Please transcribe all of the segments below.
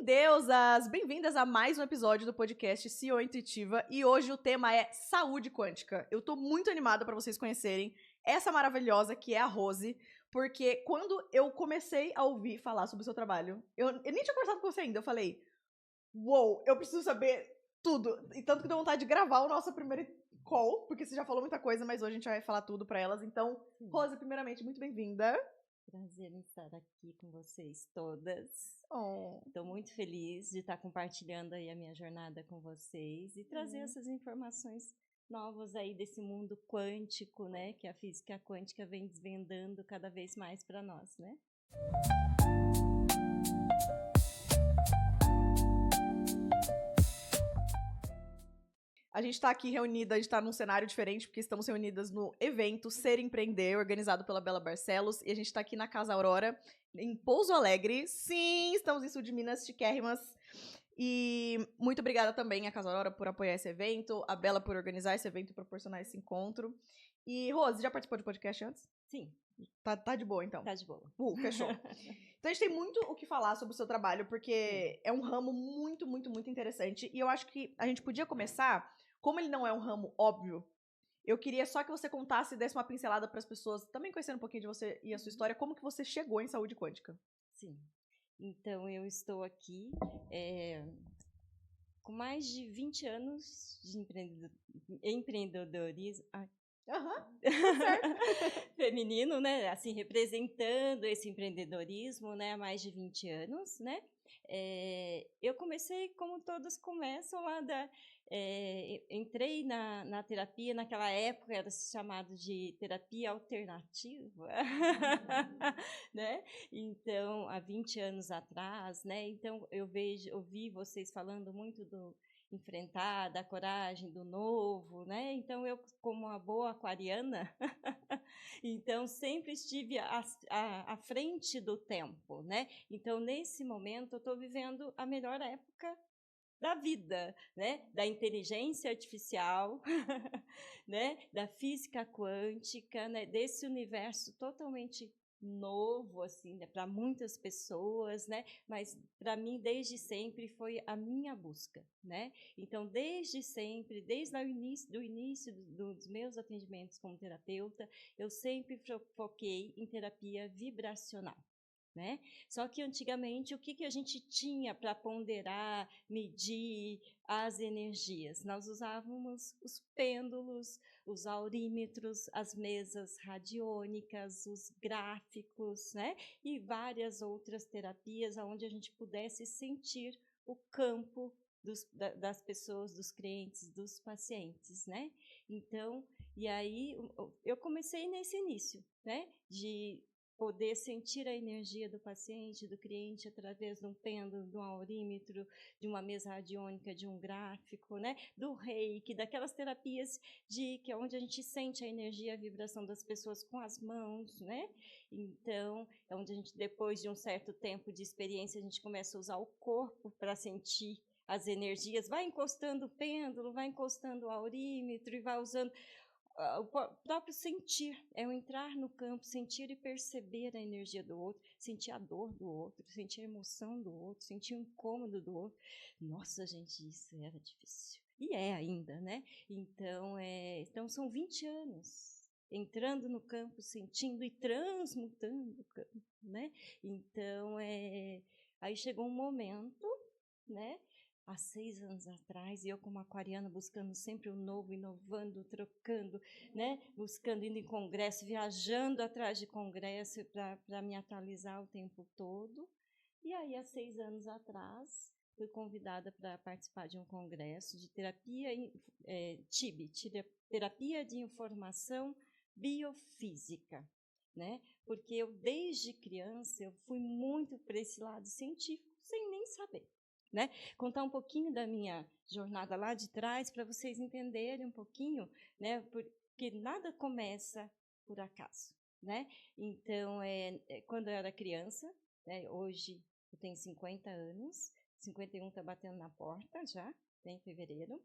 Endeusas! Bem-vindas a mais um episódio do podcast CEO Intuitiva e hoje o tema é saúde quântica. Eu tô muito animada para vocês conhecerem essa maravilhosa que é a Rose, porque quando eu comecei a ouvir falar sobre o seu trabalho, eu nem tinha conversado com você ainda, eu falei, uou, eu preciso saber tudo. E tanto que deu vontade de gravar o nosso primeiro call, porque você já falou muita coisa, mas hoje a gente vai falar tudo para elas. Então, Rose, primeiramente, muito bem-vinda. Prazer em estar aqui com vocês todas. Oh. Estou muito feliz de estar compartilhando aí a minha jornada com vocês e trazer essas informações novas aí desse mundo quântico, né? Que a física quântica vem desvendando cada vez mais para nós, né? A gente está aqui reunida, a gente está num cenário diferente, porque estamos reunidas no evento Ser Empreender, organizado pela Bela Barcelos, e a gente está aqui na Casa Aurora, em Pouso Alegre. Sim, estamos em sul de Minas, chiquérrimas. E muito obrigada também à Casa Aurora por apoiar esse evento, a Bela por organizar esse evento e proporcionar esse encontro. E, Rose, já participou de podcast antes? Sim. Tá de boa, então? Tá de boa. Fechou. Então a gente tem muito o que falar sobre o seu trabalho, porque é um ramo muito, muito, muito interessante. E eu acho que a gente podia começar, como ele não é um ramo óbvio, eu queria só que você contasse e desse uma pincelada para as pessoas, também conhecendo um pouquinho de você e a sua história, como que você chegou em saúde quântica. Sim. Então, eu estou aqui com mais de 20 anos de empreendedorismo. Feminino, né? Assim, representando esse empreendedorismo, né? Há mais de 20 anos, né? Eu comecei como todas começam lá entrei na terapia, naquela época era chamado de terapia alternativa, né? Então, há 20 anos atrás, né? Então, eu ouvi vocês falando muito do enfrentar, da coragem, do novo, né? Então, eu, como uma boa aquariana, então, sempre estive à frente do tempo, né? Então, nesse momento, eu estou vivendo a melhor época da vida, né? Da inteligência artificial, né? Da física quântica, né? Desse universo totalmente novo, assim, né? Para muitas pessoas, né? Mas para mim, desde sempre, foi a minha busca, né? Então, desde sempre, desde o início dos meus atendimentos como terapeuta, eu sempre foquei em terapia vibracional. Né? Só que antigamente o que a gente tinha para ponderar, medir as energias? Nós usávamos os pêndulos, os aurímetros, as mesas radiônicas, os gráficos, né? E várias outras terapias onde a gente pudesse sentir o campo das pessoas, dos clientes, dos pacientes, né? Então, e aí eu comecei nesse início, né? De poder sentir a energia do paciente, do cliente, através de um pêndulo, de um aurímetro, de uma mesa radiônica, de um gráfico, né? Do reiki, daquelas terapias que é onde a gente sente a energia, a vibração das pessoas com as mãos, né? Então, é onde a gente, depois de um certo tempo de experiência, a gente começa a usar o corpo para sentir as energias, vai encostando o pêndulo, vai encostando o aurímetro e vai usando o próprio sentir, é o entrar no campo, sentir e perceber a energia do outro, sentir a dor do outro, sentir a emoção do outro, sentir o incômodo do outro. Nossa, gente, isso era difícil. E é ainda, né? Então são 20 anos entrando no campo, sentindo e transmutando o campo, né? Então, aí chegou um momento, né? Há 6 anos atrás, e eu como aquariana buscando sempre o novo, inovando, trocando, né? Buscando, indo em congresso, viajando atrás de congresso para me atualizar o tempo todo. E aí, há 6 anos atrás, fui convidada para participar de um congresso de terapia, TIB, Terapia de Informação Biofísica, né? Porque eu, desde criança, eu fui muito para esse lado científico, sem nem saber. Né? Contar um pouquinho da minha jornada lá de trás para vocês entenderem um pouquinho, né? Porque nada começa por acaso, né? Então, quando eu era criança, né? Hoje eu tenho 50 anos, 51 está batendo na porta já, né? Em fevereiro.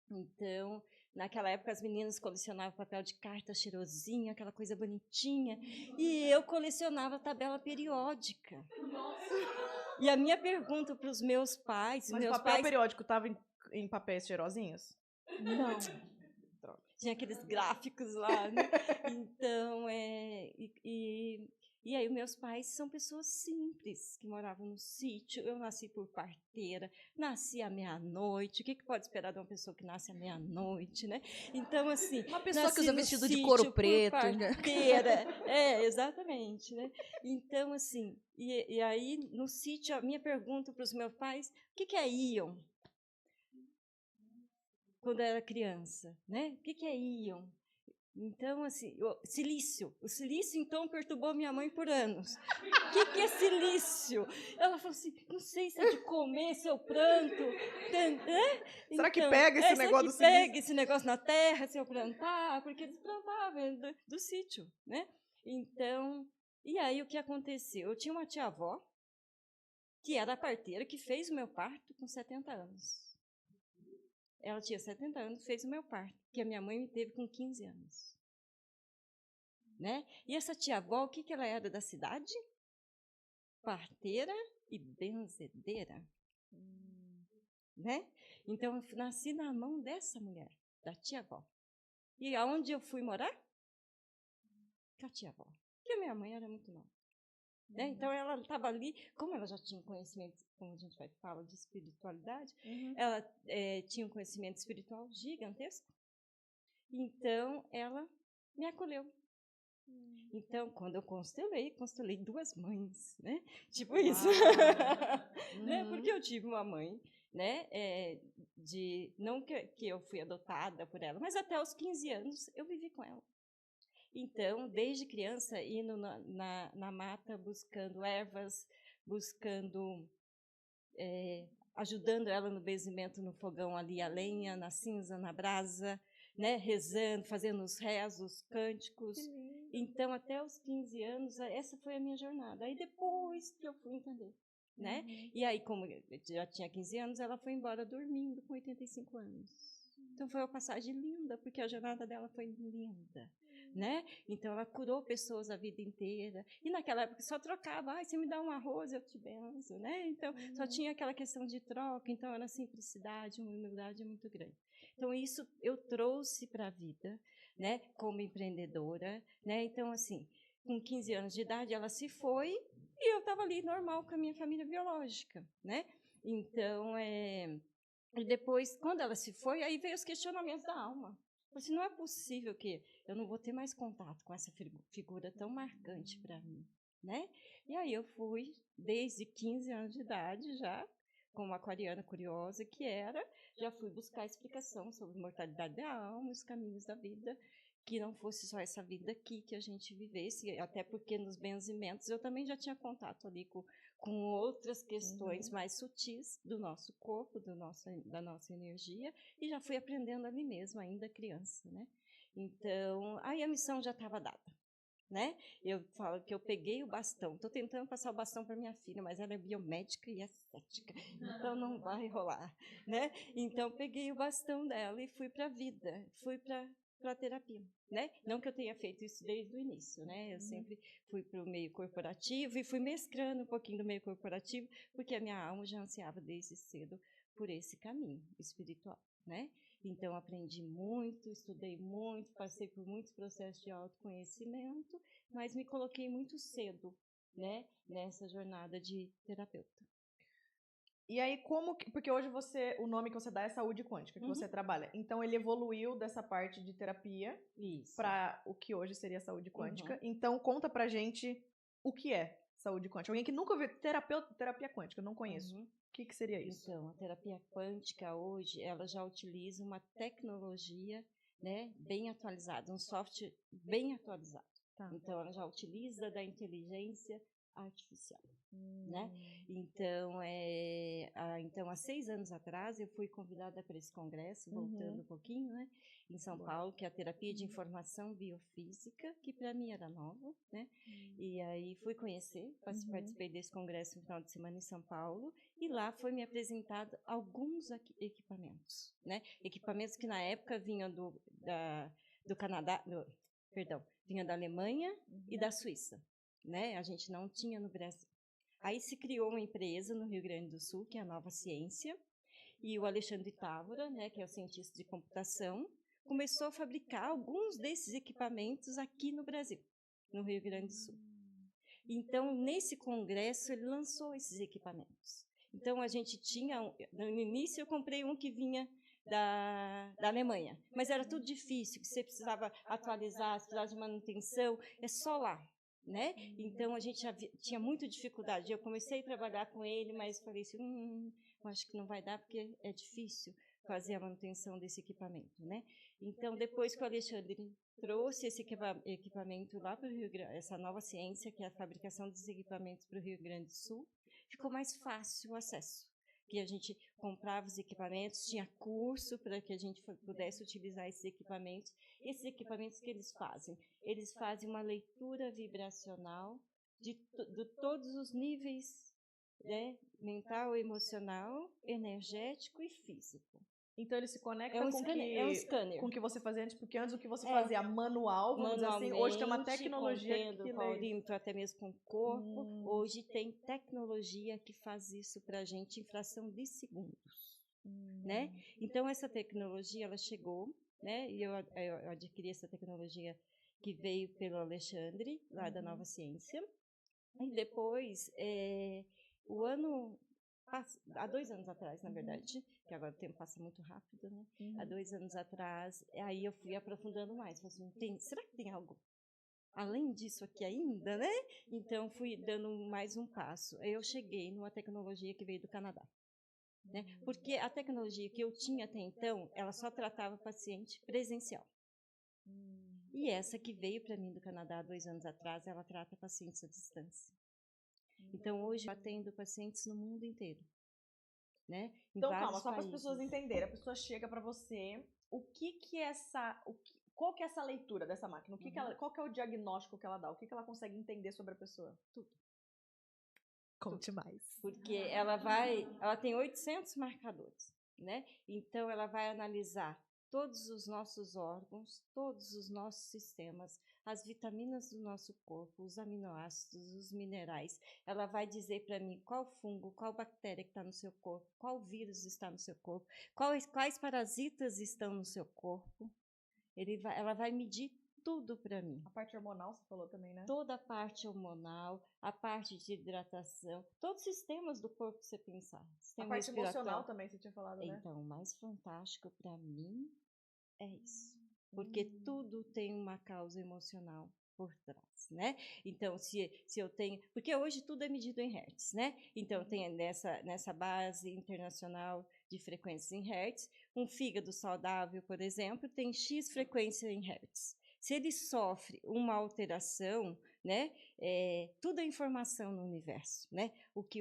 Então, naquela época as meninas colecionavam papel de carta cheirosinho, aquela coisa bonitinha, e eu colecionava tabela periódica. Nossa! E a minha pergunta para os meus pais... Mas o papel periódico estava em papéis cheirosinhos? Não. Tinha aqueles gráficos lá, né? Então, e aí, meus pais são pessoas simples, que moravam no sítio. Eu nasci por parteira, nasci à meia-noite. O que pode esperar de uma pessoa que nasce à meia-noite, né? Então, assim... Uma pessoa que usa vestido de couro preto. Parteira. Exatamente, né? Então, assim, e aí, no sítio, a minha pergunta para os meus pais, o que é íon? Quando eu era criança, né? O que é íon? Então, assim, silício. O silício, então, perturbou minha mãe por anos. O que é silício? Ela falou assim, não sei se é de comer, se eu planto. Será que pega esse negócio do silício? Pega esse negócio na terra, se eu plantar? Porque eles plantavam do sítio, né? Então, e aí o que aconteceu? Eu tinha uma tia-avó, que era a parteira, que fez o meu parto com 70 anos. Ela tinha 70 anos, fez o meu parto, que a minha mãe me teve com 15 anos. Né? E essa tia-avó, o que ela era da cidade? Parteira e benzedeira. Né? Então, eu nasci na mão dessa mulher, da tia-avó. E aonde eu fui morar? Com a tia-avó. Porque a minha mãe era muito nova. Né? Então, ela estava ali, como ela já tinha conhecimento, como a gente vai falar de espiritualidade, ela tinha um conhecimento espiritual gigantesco. Então, ela me acolheu. Então, quando eu constelei 2 mães, né? Tipo isso. Né? Porque eu tive uma mãe, né? Não que eu fui adotada por ela, mas até os 15 anos eu vivi com ela. Então, desde criança, indo na mata, buscando ervas, buscando, ajudando ela no benzimento no fogão ali, a lenha, na cinza, na brasa, né? Rezando, fazendo os rezos, cânticos. Então, até os 15 anos, essa foi a minha jornada. Aí, depois que eu fui entender, né? E aí, como eu já tinha 15 anos, ela foi embora dormindo com 85 anos. Então, foi uma passagem linda, porque a jornada dela foi linda. Né? Então, ela curou pessoas a vida inteira. E naquela época só trocava. Você me dá um arroz, eu te benzo. Né? Então, só tinha aquela questão de troca. Então, era simplicidade, uma humildade muito grande. Então, isso eu trouxe para a vida, né? Como empreendedora. Né? Então, assim, com 15 anos de idade, ela se foi e eu estava ali normal com a minha família biológica. Né? Então, e depois, quando ela se foi, aí veio os questionamentos da alma. Assim, não é possível que eu não vou ter mais contato com essa figura tão marcante para mim, né? E aí eu fui, desde 15 anos de idade já, como aquariana curiosa que era, já fui buscar explicação sobre a mortalidade da alma, os caminhos da vida, que não fosse só essa vida aqui que a gente vivesse, até porque nos benzimentos eu também já tinha contato ali com outras questões mais sutis do nosso corpo, da nossa energia, e já fui aprendendo ali mesmo, ainda criança, né? Então, aí a missão já estava dada, né? Eu falo que eu peguei o bastão, estou tentando passar o bastão para minha filha, mas ela é biomédica e ascética, então não vai rolar, né? Então, peguei o bastão dela e fui para a vida, fui para a terapia, né? Não que eu tenha feito isso desde o início, né? Eu sempre fui para o meio corporativo e fui mesclando um pouquinho do meio corporativo, porque a minha alma já ansiava desde cedo por esse caminho espiritual, né? Então, aprendi muito, estudei muito, passei por muitos processos de autoconhecimento, mas me coloquei muito cedo, né? Nessa jornada de terapeuta. E aí, porque hoje o nome que você dá é saúde quântica, que você trabalha. Então, ele evoluiu dessa parte de terapia para o que hoje seria saúde quântica. Então, conta pra gente o que é saúde quântica. Alguém que nunca ouviu terapia quântica, eu não conheço. O que seria isso? Então, a terapia quântica hoje, ela já utiliza uma tecnologia, né, bem atualizada, um software bem atualizado. Tá. Então, ela já utiliza da inteligência artificial. Né? Então, há 6 anos atrás, eu fui convidada para esse congresso, voltando um pouquinho, né? Em São Paulo, que é a terapia de informação biofísica, que para mim era nova, né? E aí fui conhecer, participei desse congresso no final de semana em São Paulo, e lá foi me apresentado alguns equipamentos, né? Equipamentos que na época vinham do Canadá, vinham da Alemanha e da Suíça, né? A gente não tinha no Brasil. Aí se criou uma empresa no Rio Grande do Sul, que é a Nova Ciência, e o Alexandre Távora, né, que é o cientista de computação, começou a fabricar alguns desses equipamentos aqui no Brasil, no Rio Grande do Sul. Então, nesse congresso, ele lançou esses equipamentos. Então, a gente tinha, no início eu comprei um que vinha da Alemanha, mas era tudo difícil, que você precisava atualizar, precisava de manutenção, é só lá. Né? Então, a gente tinha muita dificuldade. Eu comecei a trabalhar com ele, mas falei assim, acho que não vai dar, porque é difícil fazer a manutenção desse equipamento. Né? Então, depois que o Alexandre trouxe esse equipamento lá para o Rio Grande, essa nova ciência, que é a fabricação dos equipamentos para o Rio Grande do Sul, ficou mais fácil o acesso. Que a gente comprava os equipamentos, tinha curso para que a gente pudesse utilizar esses equipamentos. Esses equipamentos que eles fazem uma leitura vibracional de todos os níveis, né, mental, emocional, energético e físico. Então ele se conecta com o que você fazia antes, porque antes o que você fazia manual, vamos dizer assim, hoje tem uma tecnologia que polímetro, até mesmo com o corpo. Hoje tem tecnologia que faz isso para a gente em fração de segundos. Né? Então essa tecnologia ela chegou, né? E eu adquiri essa tecnologia que veio pelo Alexandre, lá da Nova Ciência. E depois, há 2 anos atrás, na verdade, que agora o tempo passa muito rápido, né? Há 2 anos atrás, aí eu fui aprofundando mais. Falei assim, será que tem algo além disso aqui ainda, né? Então, fui dando mais um passo. Aí eu cheguei numa tecnologia que veio do Canadá. Né? Porque a tecnologia que eu tinha até então, ela só tratava paciente presencial. E essa que veio para mim do Canadá há 2 anos atrás, ela trata pacientes à distância. Então, hoje, eu atendo pacientes no mundo inteiro. Né? Então, calma, só para as pessoas entenderem. A pessoa chega para você, qual que é essa leitura dessa máquina? Qual que é o diagnóstico que ela dá? O que ela consegue entender sobre a pessoa? Tudo. Conte mais. Porque ela tem 800 marcadores, né? Então, ela vai analisar todos os nossos órgãos, todos os nossos sistemas, as vitaminas do nosso corpo, os aminoácidos, os minerais. Ela vai dizer para mim qual fungo, qual bactéria que está no seu corpo, qual vírus está no seu corpo, quais parasitas estão no seu corpo. Ela vai medir tudo para mim. A parte hormonal, você falou também, né? Toda a parte hormonal, a parte de hidratação, todos os sistemas do corpo que você pensar. A parte emocional também, você tinha falado, né? Então, o mais fantástico para mim é isso. Porque tudo tem uma causa emocional por trás, né? Então, se eu tenho... Porque hoje tudo é medido em hertz, né? Então, tem nessa base internacional de frequências em hertz, um fígado saudável, por exemplo, tem X frequência em hertz. Se ele sofre uma alteração, né, tudo é informação no universo. Né? O que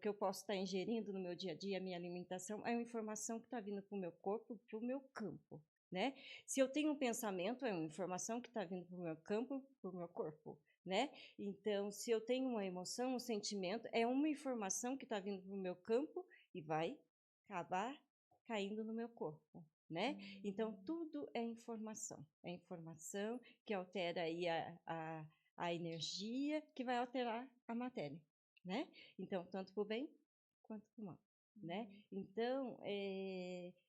eu posso estar ingerindo no meu dia a dia, a minha alimentação, é uma informação que está vindo para o meu corpo, para o meu campo. Né? Se eu tenho um pensamento, é uma informação que está vindo para o meu campo, para o meu corpo. Né? Então, se eu tenho uma emoção, um sentimento, é uma informação que está vindo para o meu campo e vai acabar caindo no meu corpo. Né? Então, tudo é informação. É informação que altera aí a energia, que vai alterar a matéria. Né? Então, tanto para o bem quanto para o mal. Né? Então,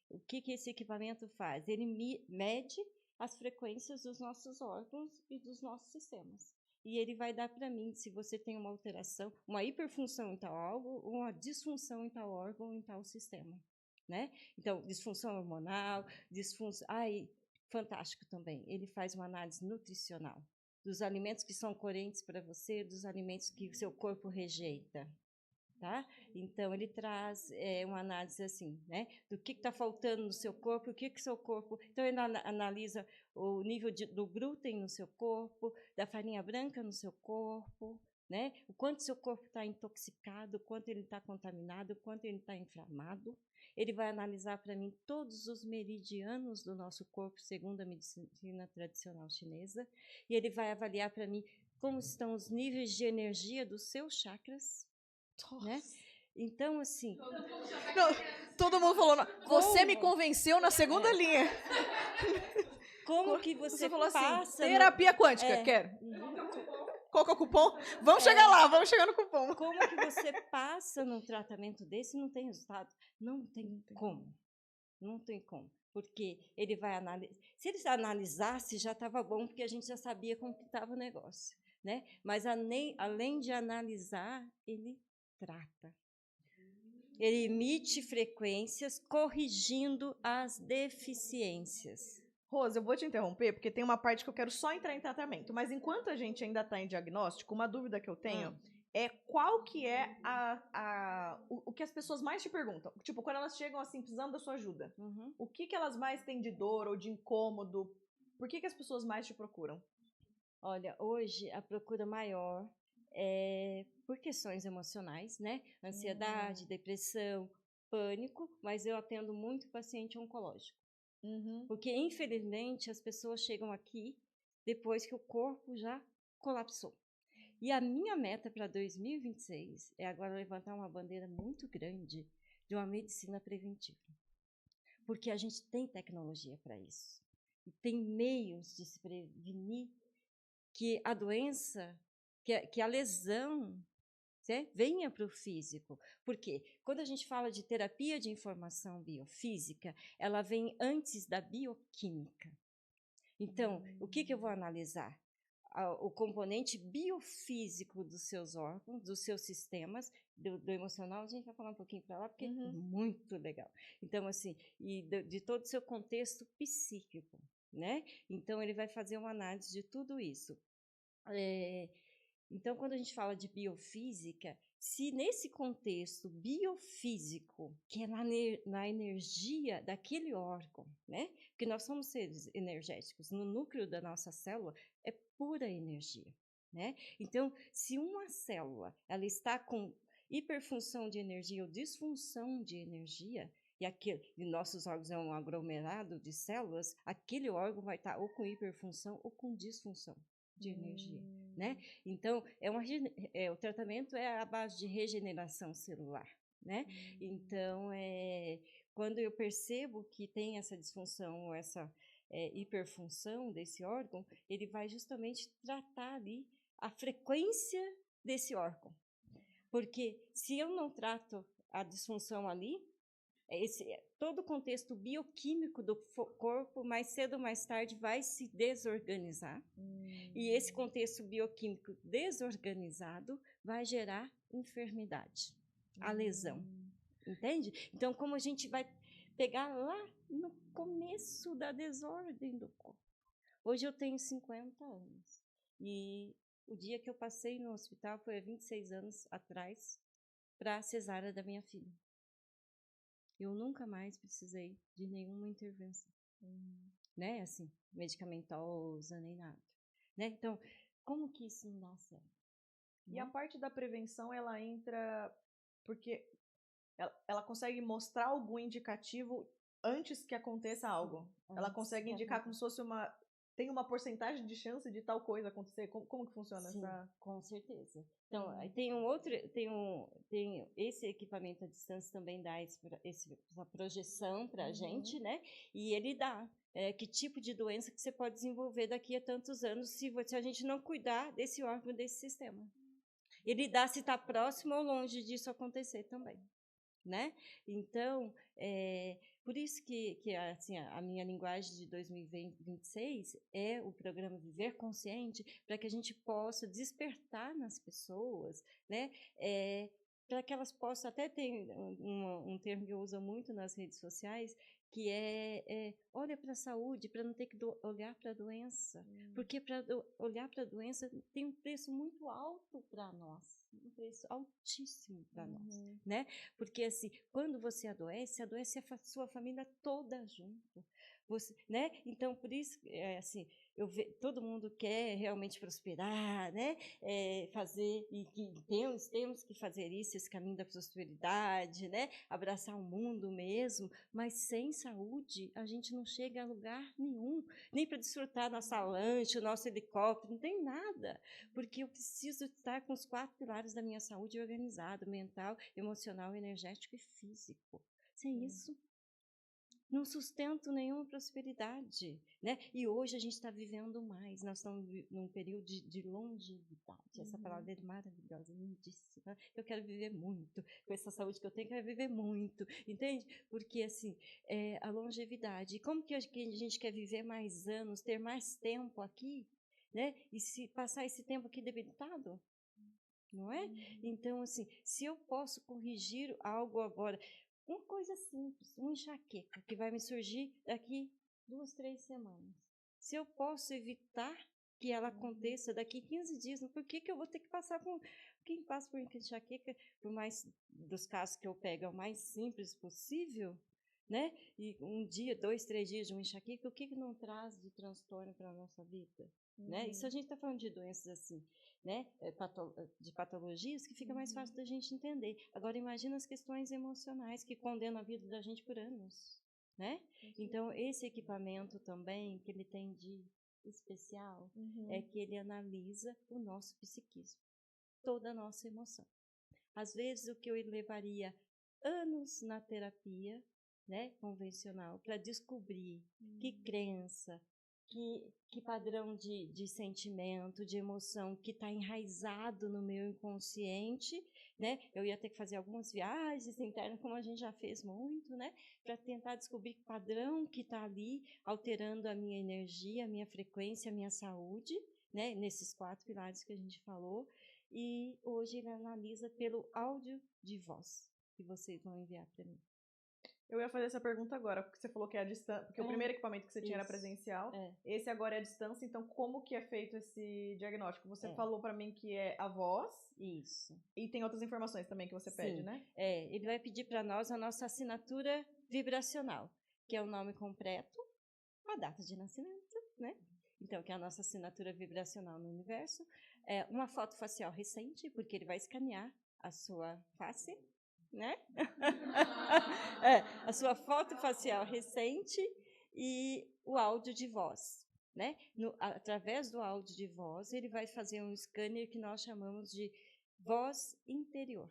o que esse equipamento faz? Ele mede as frequências dos nossos órgãos e dos nossos sistemas. E ele vai dar para mim se você tem uma alteração, uma hiperfunção em tal órgão, ou uma disfunção em tal órgão ou em tal sistema. Né? Então, disfunção hormonal, fantástico também. Ele faz uma análise nutricional dos alimentos que são coerentes para você, dos alimentos que o seu corpo rejeita. Tá? Então, ele traz uma análise assim, né? Do que está faltando no seu corpo, o que seu corpo... Então, ele analisa o nível do glúten no seu corpo, da farinha branca no seu corpo, né? O quanto seu corpo está intoxicado, o quanto ele está contaminado, o quanto ele está inflamado. Ele vai analisar para mim todos os meridianos do nosso corpo, segundo a medicina tradicional chinesa, e ele vai avaliar para mim como estão os níveis de energia dos seus chakras. Né? Então, assim... Todo mundo falou, você me convenceu na segunda linha. Como que você falou passa... assim, terapia quântica, quero. Qual que é o cupom? Vamos chegar lá, vamos chegar no cupom. Como que você passa num tratamento desse e não tem resultado? Não tem como. Não tem como. Porque ele vai analisar. Se ele analisasse, já estava bom, porque a gente já sabia como que estava o negócio. Né? Mas além de analisar, ele trata. Ele emite frequências corrigindo as deficiências. Rose, eu vou te interromper, porque tem uma parte que eu quero só entrar em tratamento. Mas enquanto a gente ainda está em diagnóstico, uma dúvida que eu tenho é qual que é o que as pessoas mais te perguntam. Tipo, quando elas chegam assim, precisando da sua ajuda. O que elas mais têm de dor ou de incômodo? Por que as pessoas mais te procuram? Olha, hoje a procura maior é por questões emocionais, né? Ansiedade, depressão, pânico, mas eu atendo muito paciente oncológico. Porque, infelizmente, as pessoas chegam aqui depois que o corpo já colapsou. E a minha meta para 2026 é agora levantar uma bandeira muito grande de uma medicina preventiva. Porque a gente tem tecnologia para isso. E tem meios de se prevenir que a doença, que a lesão venha para o físico. Por quê? Quando a gente fala de terapia de informação biofísica, ela vem antes da bioquímica. Então, o que eu vou analisar? O componente biofísico dos seus órgãos, dos seus sistemas, do emocional, a gente vai falar um pouquinho para lá, porque é muito legal. Então, assim, e de todo o seu contexto psíquico, né? Então, ele vai fazer uma análise de tudo isso. Então, quando a gente fala de biofísica, se nesse contexto biofísico, que é na energia daquele órgão, né? Porque nós somos seres energéticos, no núcleo da nossa célula é pura energia, né? Então, se uma célula ela está com hiperfunção de energia ou disfunção de energia, e nossos órgãos é um aglomerado de células, aquele órgão vai estar ou com hiperfunção ou com disfunção de energia, né? Então, o tratamento é a base de regeneração celular, né? Então, quando eu percebo que tem essa disfunção ou essa hiperfunção desse órgão, ele vai justamente tratar ali a frequência desse órgão. Porque se eu não trato a disfunção ali, todo o contexto bioquímico do corpo, mais cedo ou mais tarde, vai se desorganizar. E esse contexto bioquímico desorganizado vai gerar enfermidade, a lesão. Entende? Então, como a gente vai pegar lá no começo da desordem do corpo. Hoje eu tenho 50 anos. E o dia que eu passei no hospital foi há 26 anos atrás para a cesárea da minha filha. Eu nunca mais precisei de nenhuma intervenção, né? Assim, medicamentosa, nem nada. Né? Então, como que isso não dá certo? E a parte da prevenção, ela entra porque ela consegue mostrar algum indicativo antes que aconteça algo. Ela consegue indicar como se fosse tem uma porcentagem de chance de tal coisa acontecer? Como que funciona essa? Com certeza. Então, tem esse equipamento à distância também dá essa projeção para a gente, né? E ele dá que tipo de doença que você pode desenvolver daqui a tantos anos se a gente não cuidar desse órgão, desse sistema. Ele dá se está próximo ou longe disso acontecer também, né? Então, por isso que assim, a minha linguagem de 2026 é o programa Viver Consciente, para que a gente possa despertar nas pessoas, né? Para que elas possam, até ter um termo que eu uso muito nas redes sociais, que olha para a saúde, para não ter que olhar para a doença, porque para olhar para a doença tem um preço muito alto para nós, um preço altíssimo para nós, né? Porque assim, quando você adoece a sua família toda junto. Né? Então, por isso, assim, todo mundo quer realmente prosperar, né? Fazer, e que temos que fazer isso, esse caminho da prosperidade, né? Abraçar o mundo mesmo, mas sem saúde a gente não chega a lugar nenhum, nem para desfrutar nossa lancha, o nosso helicóptero, não tem nada, porque eu preciso estar com os 4 pilares da minha saúde organizado, mental, emocional, energético e físico. Sem isso, não sustento nenhuma prosperidade, né? E hoje a gente está vivendo mais, nós estamos num período de longevidade. Essa palavra é maravilhosa, lindíssima. Eu quero viver muito, com essa saúde que eu tenho, eu quero viver muito, entende? Porque, assim, a longevidade, como que a gente quer viver mais anos, ter mais tempo aqui, né? E se passar esse tempo aqui debilitado? Não é? Então, assim, se eu posso corrigir algo agora, uma coisa simples, uma enxaqueca que vai me surgir daqui 2, 3 semanas. Se eu posso evitar que ela aconteça daqui 15 dias, por que eu vou ter que passar com... Quem passa por enxaqueca, por mais dos casos que eu pego, é o mais simples possível, né? E 1 dia, 2, 3 dias de uma enxaqueca, o que não traz de transtorno para a nossa vida? Né? Isso a gente está falando de doenças assim, né? De patologias que fica mais fácil da gente entender. Agora, imagina as questões emocionais que condenam a vida da gente por anos, né? Então, esse equipamento também, que ele tem de especial, é que ele analisa o nosso psiquismo, toda a nossa emoção. Às vezes, o que eu levaria anos na terapia, né, convencional, para descobrir que crença, que padrão de sentimento, de emoção que está enraizado no meu inconsciente, né? Eu ia ter que fazer algumas viagens internas, como a gente já fez muito, né? Para tentar descobrir que padrão que está ali, alterando a minha energia, a minha frequência, a minha saúde, né? Nesses 4 pilares que a gente falou. E hoje ele analisa pelo áudio de voz que vocês vão enviar para mim. Eu ia fazer essa pergunta agora, porque você falou que é a distância, porque o primeiro equipamento que você tinha era presencial, esse agora é a distância, então como que é feito esse diagnóstico? Você falou pra mim que é a voz. Isso. E tem outras informações também que você pede, né? Ele vai pedir para nós a nossa assinatura vibracional, que é o nome completo, a data de nascimento, né? Então, que é a nossa assinatura vibracional no universo, uma foto facial recente, porque ele vai escanear a sua face, né? A sua foto facial recente e o áudio de voz, né? Através do áudio de voz, ele vai fazer um scanner que nós chamamos de voz interior,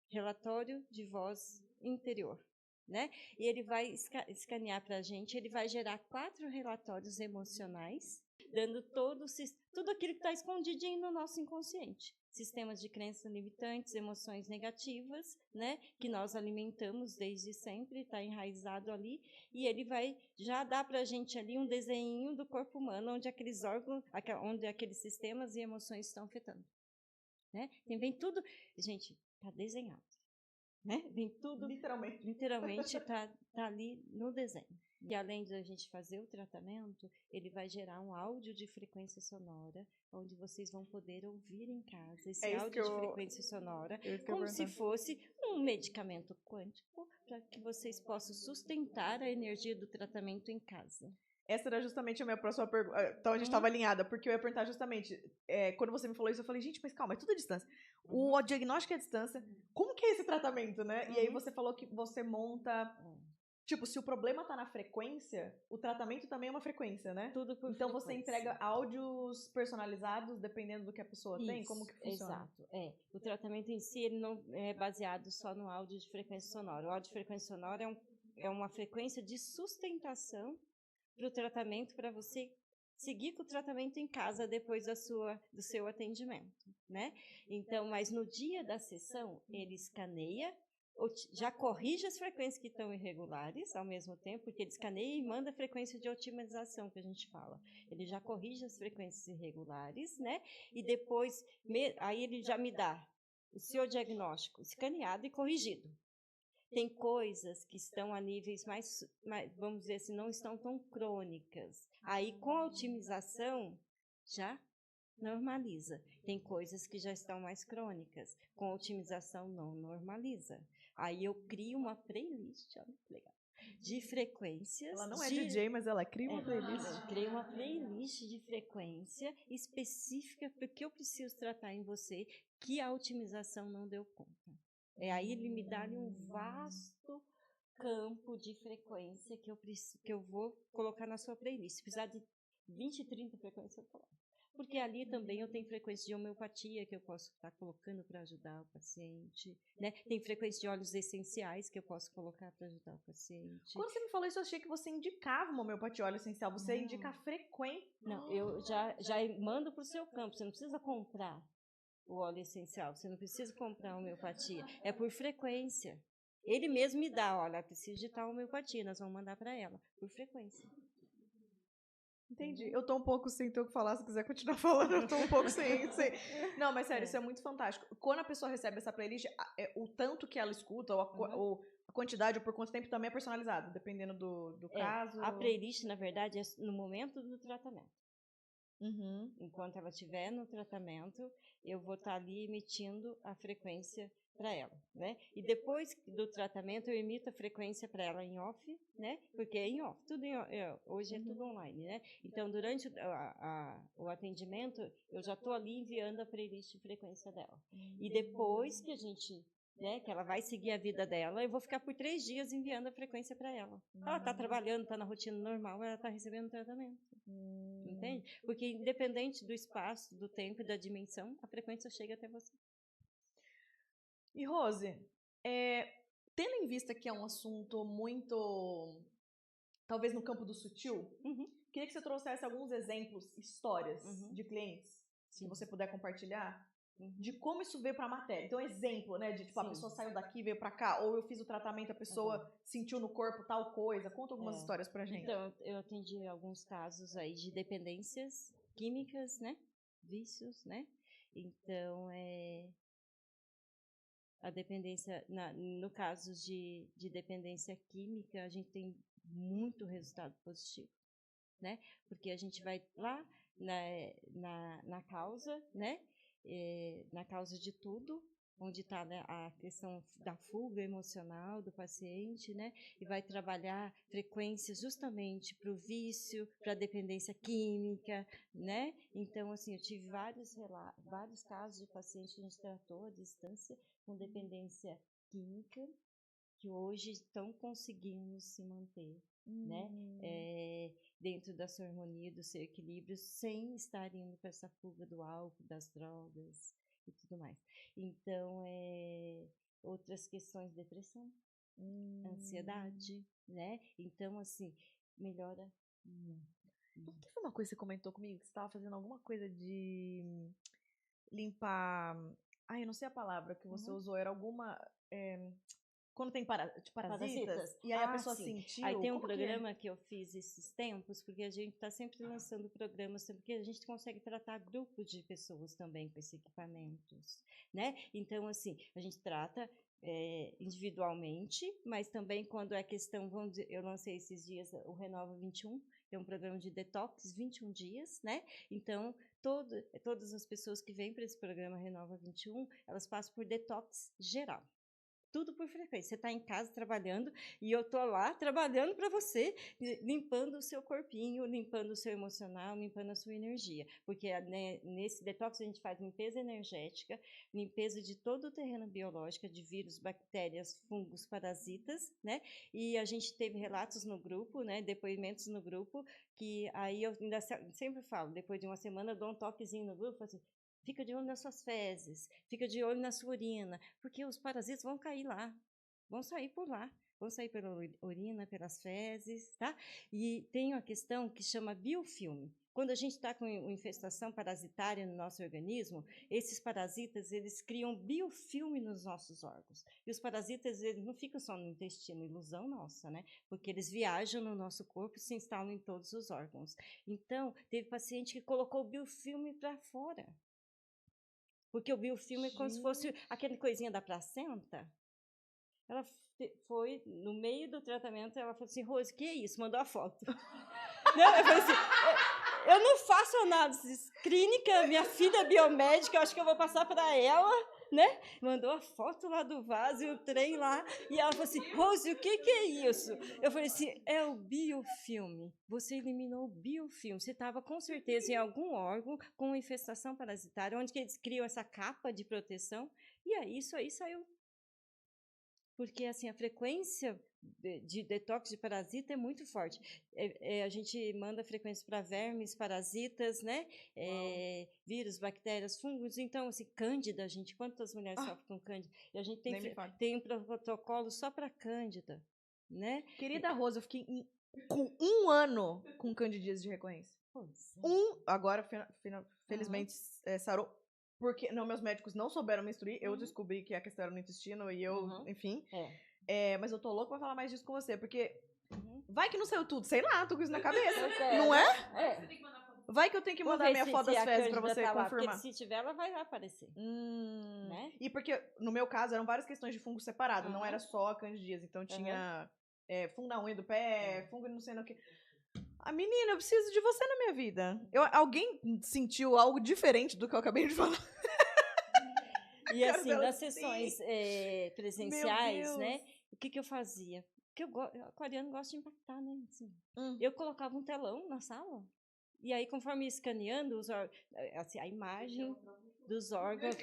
relatório de voz interior, né? E ele vai escanear para a gente, ele vai gerar 4 relatórios emocionais, dando tudo aquilo que está escondidinho no nosso inconsciente. Sistemas de crenças limitantes, emoções negativas, né, que nós alimentamos desde sempre, está enraizado ali, e ele vai já dar para a gente ali um desenho do corpo humano, onde aqueles órgãos, onde aqueles sistemas e emoções estão afetando. Né? Vem tudo, gente, está desenhado. Né? Vem tudo, literalmente está ali no desenho. E além de a gente fazer o tratamento, ele vai gerar um áudio de frequência sonora, onde vocês vão poder ouvir em casa esse áudio de frequência sonora, como se fosse um medicamento quântico, para que vocês possam sustentar a energia do tratamento em casa. Essa era justamente a minha próxima pergunta. Então a gente estava alinhada, porque eu ia perguntar justamente, quando você me falou isso, eu falei, gente, mas calma, é tudo à distância. O diagnóstico é à distância, como que é esse tratamento, né? E aí você falou que você monta... Tipo, se o problema tá na frequência, o tratamento também é uma frequência, né? Tudo por então frequência. Você entrega áudios personalizados dependendo do que a pessoa tem? Como que funciona? Exato, O tratamento em si, ele não é baseado só no áudio de frequência sonora. O áudio de frequência sonora é uma frequência de sustentação para o tratamento, para você seguir com o tratamento em casa depois do seu atendimento, né? Então, mas no dia da sessão, ele escaneia, já corrige as frequências que estão irregulares ao mesmo tempo, porque ele escaneia e manda a frequência de otimização, que a gente fala. Ele já corrige as frequências irregulares, né? E depois, aí ele já me dá o seu diagnóstico escaneado e corrigido. Tem coisas que estão a níveis mais, vamos dizer assim, não estão tão crônicas. Aí, com a otimização, já normaliza. Tem coisas que já estão mais crônicas. Com a otimização, não normaliza. Aí eu crio uma playlist, olha que legal, de frequências. Ela não é DJ, mas ela cria uma playlist. Eu criei uma playlist de frequência específica porque eu preciso tratar em você que a otimização não deu conta. Aí ele me dá um vasto campo de frequência que eu vou colocar na sua playlist. Se precisar de 20, 30 frequências, eu coloco. Porque ali também eu tenho frequência de homeopatia que eu posso estar colocando para ajudar o paciente, né? Tem frequência de óleos essenciais que eu posso colocar para ajudar o paciente. Quando você me falou isso, eu achei que você indicava uma homeopatia óleo essencial. Você indica frequente. Não, eu já mando para o seu campo. Você não precisa comprar o óleo essencial. Você não precisa comprar a homeopatia. É por frequência. Ele mesmo me dá, olha, ela precisa de tal homeopatia, nós vamos mandar para ela, por frequência. Entendi. Eu tô um pouco sem ter o que falar, se quiser continuar falando, eu tô um pouco sem. Não, mas sério, isso é muito fantástico. Quando a pessoa recebe essa playlist, o tanto que ela escuta, ou a quantidade, ou por quanto tempo, também é personalizado, dependendo do caso. A playlist, na verdade, é no momento do tratamento. Uhum. Enquanto ela estiver no tratamento, eu vou estar ali emitindo a frequência para ela, né? E depois do tratamento eu emito a frequência para ela em off, né? Porque é em off, tudo hoje é tudo online, né? Então durante o atendimento eu já estou ali enviando a playlist de frequência dela. E depois que a gente, né, que ela vai seguir a vida dela, eu vou ficar por 3 dias enviando a frequência para ela. Ela está trabalhando, está na rotina normal, ela está recebendo tratamento. Entende? Porque independente do espaço, do tempo e da dimensão, a frequência chega até você. E Rose, tendo em vista que é um assunto muito, talvez no campo do sutil, queria que você trouxesse alguns exemplos, histórias de clientes, se você puder compartilhar, de como isso veio para a matéria. Então, exemplo, né, de tipo, a pessoa saiu daqui, veio para cá, ou eu fiz o tratamento, a pessoa sentiu no corpo tal coisa. Conta algumas histórias pra gente. Então, eu atendi alguns casos aí de dependências químicas, né, vícios, né. Então, a dependência, no caso de dependência química, a gente tem muito resultado positivo, né? Porque a gente vai lá na causa, né? Na causa de tudo, onde está, né, a questão da fuga emocional do paciente, né? E vai trabalhar frequência justamente para o vício, para a dependência química, né? Então, assim, eu tive vários casos de pacientes que a gente tratou à distância com dependência química, que hoje estão conseguindo se manter, né? Dentro da sua harmonia, do seu equilíbrio, sem estar indo para essa fuga do álcool, das drogas e tudo mais. Então, outras questões, depressão, ansiedade, né? Então, assim, melhora muito. O que foi uma coisa que você comentou comigo? Que você estava fazendo alguma coisa de limpar... Ai, eu não sei a palavra que você usou. Era alguma... quando tem parasitas, e aí a pessoa sentiu... Aí tem um programa que eu fiz esses tempos, porque a gente está sempre lançando programas, porque a gente consegue tratar grupos de pessoas também com esses equipamentos, né? Então, assim, a gente trata individualmente, mas também quando é questão, vamos dizer, eu lancei esses dias o Renova 21, que é um programa de detox, 21 dias, né? Então, todas as pessoas que vêm para esse programa Renova 21, elas passam por detox geral. Tudo por frequência. Você está em casa trabalhando e eu estou lá trabalhando para você, limpando o seu corpinho, limpando o seu emocional, limpando a sua energia. Porque né, nesse detox a gente faz limpeza energética, limpeza de todo o terreno biológico, de vírus, bactérias, fungos, parasitas, né? E a gente teve relatos no grupo, né? Depoimentos no grupo, que aí eu ainda sempre falo, depois de uma semana eu dou um toquezinho no grupo, assim, fica de olho nas suas fezes, fica de olho na sua urina, porque os parasitas vão cair lá, vão sair por lá, vão sair pela urina, pelas fezes, tá? E tem uma questão que chama biofilme. Quando a gente está com infestação parasitária no nosso organismo, esses parasitas, eles criam biofilme nos nossos órgãos. E os parasitas, eles não ficam só no intestino, ilusão nossa, né? Porque eles viajam no nosso corpo e se instalam em todos os órgãos. Então, teve paciente que colocou o biofilme para fora. Porque o biofilme é como se fosse aquela coisinha da placenta. Ela foi, no meio do tratamento, ela falou assim, Rose, que é isso? Mandou a foto. Não, eu falei assim, eu não faço análise clínica, minha filha é biomédica, eu acho que eu vou passar para ela, né? Mandou a foto lá do vaso e o trem lá, e ela falou assim, Rose, o que é isso? Eu falei assim, é o biofilme. Você eliminou o biofilme. Você estava com certeza em algum órgão com infestação parasitária, onde que eles criam essa capa de proteção, e aí isso aí saiu porque assim, a frequência de detox de parasita é muito forte. A gente manda frequência para vermes, parasitas, né? Vírus, bactérias, fungos. Então, assim, cândida, gente, quantas mulheres sofrem com cândida? E a gente tem um protocolo só para cândida, né? Querida Rosa, eu fiquei com 1 ano com candidíase de recorrência. Agora, felizmente, sarou. Porque meus médicos não souberam me instruir. Eu descobri que a questão era no intestino e eu, enfim. Mas eu tô louca pra falar mais disso com você, porque vai que não saiu tudo. Sei lá, tô com isso na cabeça. Não é? Vai que eu tenho que mandar minha foto das fezes pra você confirmar. Porque se tiver, ela vai aparecer. Né? E porque, no meu caso, eram várias questões de fungo separado. Não era só a candidíase. Então tinha fungo na unha do pé, fungo não sei no que. Menina, eu preciso de você na minha vida. Alguém sentiu algo diferente do que eu acabei de falar? E assim, nas sessões presenciais, né? O que eu fazia? Porque o aquariano gosta de impactar, né? Assim, eu colocava um telão na sala. E aí, conforme ia escaneando assim, a imagem dos órgãos,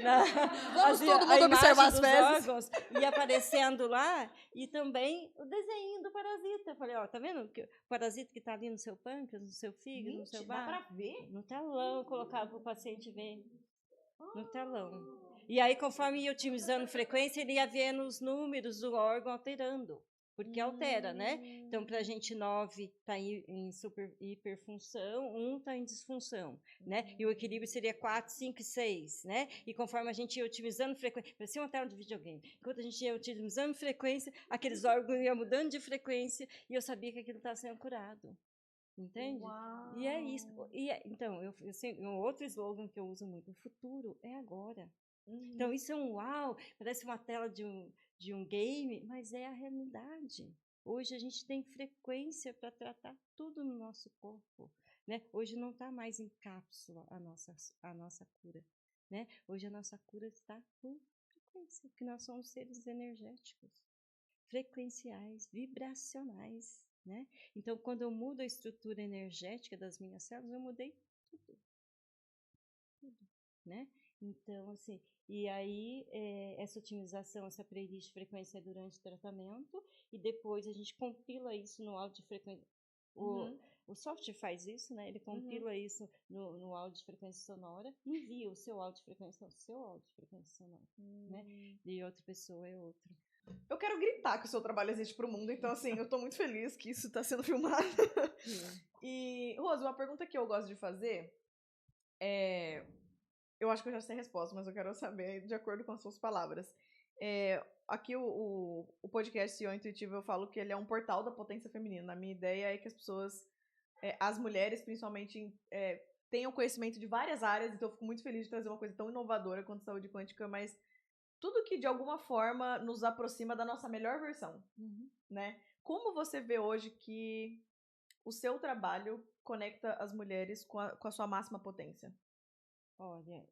Vamos todo mundo observar as fezes. Órgãos, ia aparecendo lá, e também o desenho do parasita. Eu falei, ó, tá vendo o parasita que tá ali no seu pâncreas, no seu fígado, no seu bar? Dá pra ver? No telão, colocava o paciente ver no telão. E aí, conforme ia otimizando frequência, ele ia vendo os números do órgão alterando. Porque altera, né? Então, para a gente, 9 está em hiperfunção, 1 está em disfunção, né? E o equilíbrio seria 4, 5 e 6, né? E conforme a gente ia otimizando frequência, parecia uma tela de videogame. Enquanto a gente ia otimizando frequência, aqueles órgãos iam mudando de frequência e eu sabia que aquilo estava sendo curado. Entende? Uau. E é isso. Então, um outro slogan que eu uso muito, o futuro é agora. Então, isso é um uau, parece uma tela de um game, mas é a realidade. Hoje a gente tem frequência para tratar tudo no nosso corpo, né? Hoje não está mais em cápsula a nossa cura, né? Hoje a nossa cura está por frequência, porque nós somos seres energéticos, frequenciais, vibracionais, né? Então, quando eu mudo a estrutura energética das minhas células, eu mudei tudo, né? Então, assim, e aí essa otimização, essa playlist de frequência é durante o tratamento, e depois a gente compila isso no áudio de frequência. O software faz isso, né? Ele compila isso no áudio de frequência sonora, envia o seu áudio de frequência ao seu áudio de frequência sonora, né? E outra pessoa é outra. Eu quero gritar que o seu trabalho existe pro mundo, então assim, eu tô muito feliz que isso tá sendo filmado. E, Rose, uma pergunta que eu gosto de fazer é... Eu acho que eu já sei a resposta, mas eu quero saber de acordo com as suas palavras. Aqui o podcast CEO Intuitivo, eu falo que ele é um portal da potência feminina. A minha ideia é que as pessoas, as mulheres principalmente, tenham conhecimento de várias áreas, então eu fico muito feliz de trazer uma coisa tão inovadora quanto saúde quântica, mas tudo que de alguma forma nos aproxima da nossa melhor versão, né? Como você vê hoje que o seu trabalho conecta as mulheres com a sua máxima potência? Olha,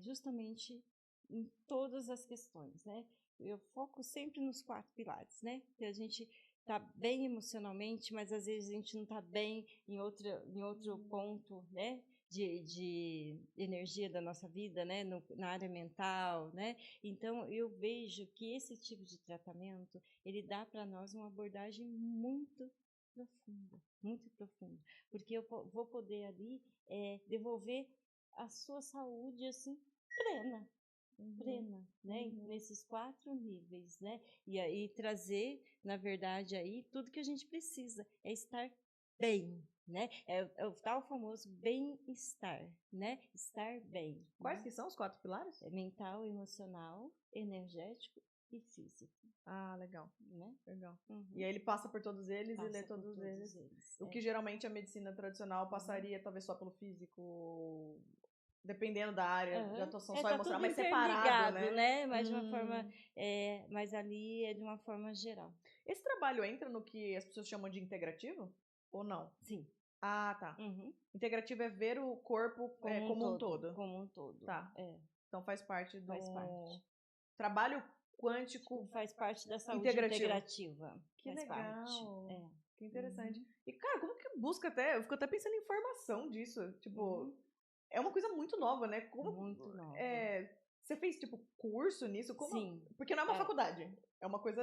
justamente em todas as questões, né? Eu foco sempre nos 4 pilares, né? Que a gente tá bem emocionalmente, mas às vezes a gente não tá bem em outro ponto, né? De energia da nossa vida, né? Na área mental, né? Então, eu vejo que esse tipo de tratamento, ele dá para nós uma abordagem muito profunda, porque eu vou poder ali devolver a sua saúde, assim, plena, né? Nesses 4 níveis, né? E aí trazer, na verdade, aí tudo que a gente precisa é estar bem, né? É o tal famoso bem-estar, né? Estar bem. Quais que são os 4 pilares? Mental, emocional, energético e físico. Ah, legal. Né? Legal. E aí ele passa por todos eles e lê todos eles. O que geralmente a medicina tradicional passaria talvez só pelo físico, dependendo da área de atuação, só tá mostrar tudo mais separado, né? Mas de uma forma, mas ali é de uma forma geral. Esse trabalho entra no que as pessoas chamam de integrativo? Ou não? Sim. Ah, tá. Integrativo é ver o corpo como um todo. Como um todo. Tá. Então faz parte do... Faz parte. Trabalho quântico faz parte da saúde integrativa. Que faz legal. Parte. Que interessante. E, cara, como que busca até... Eu fico até pensando em informação disso. Tipo, é uma coisa muito nova, né? Muito nova. Você fez, tipo, curso nisso? Como? Sim. Porque não é uma faculdade. É uma coisa...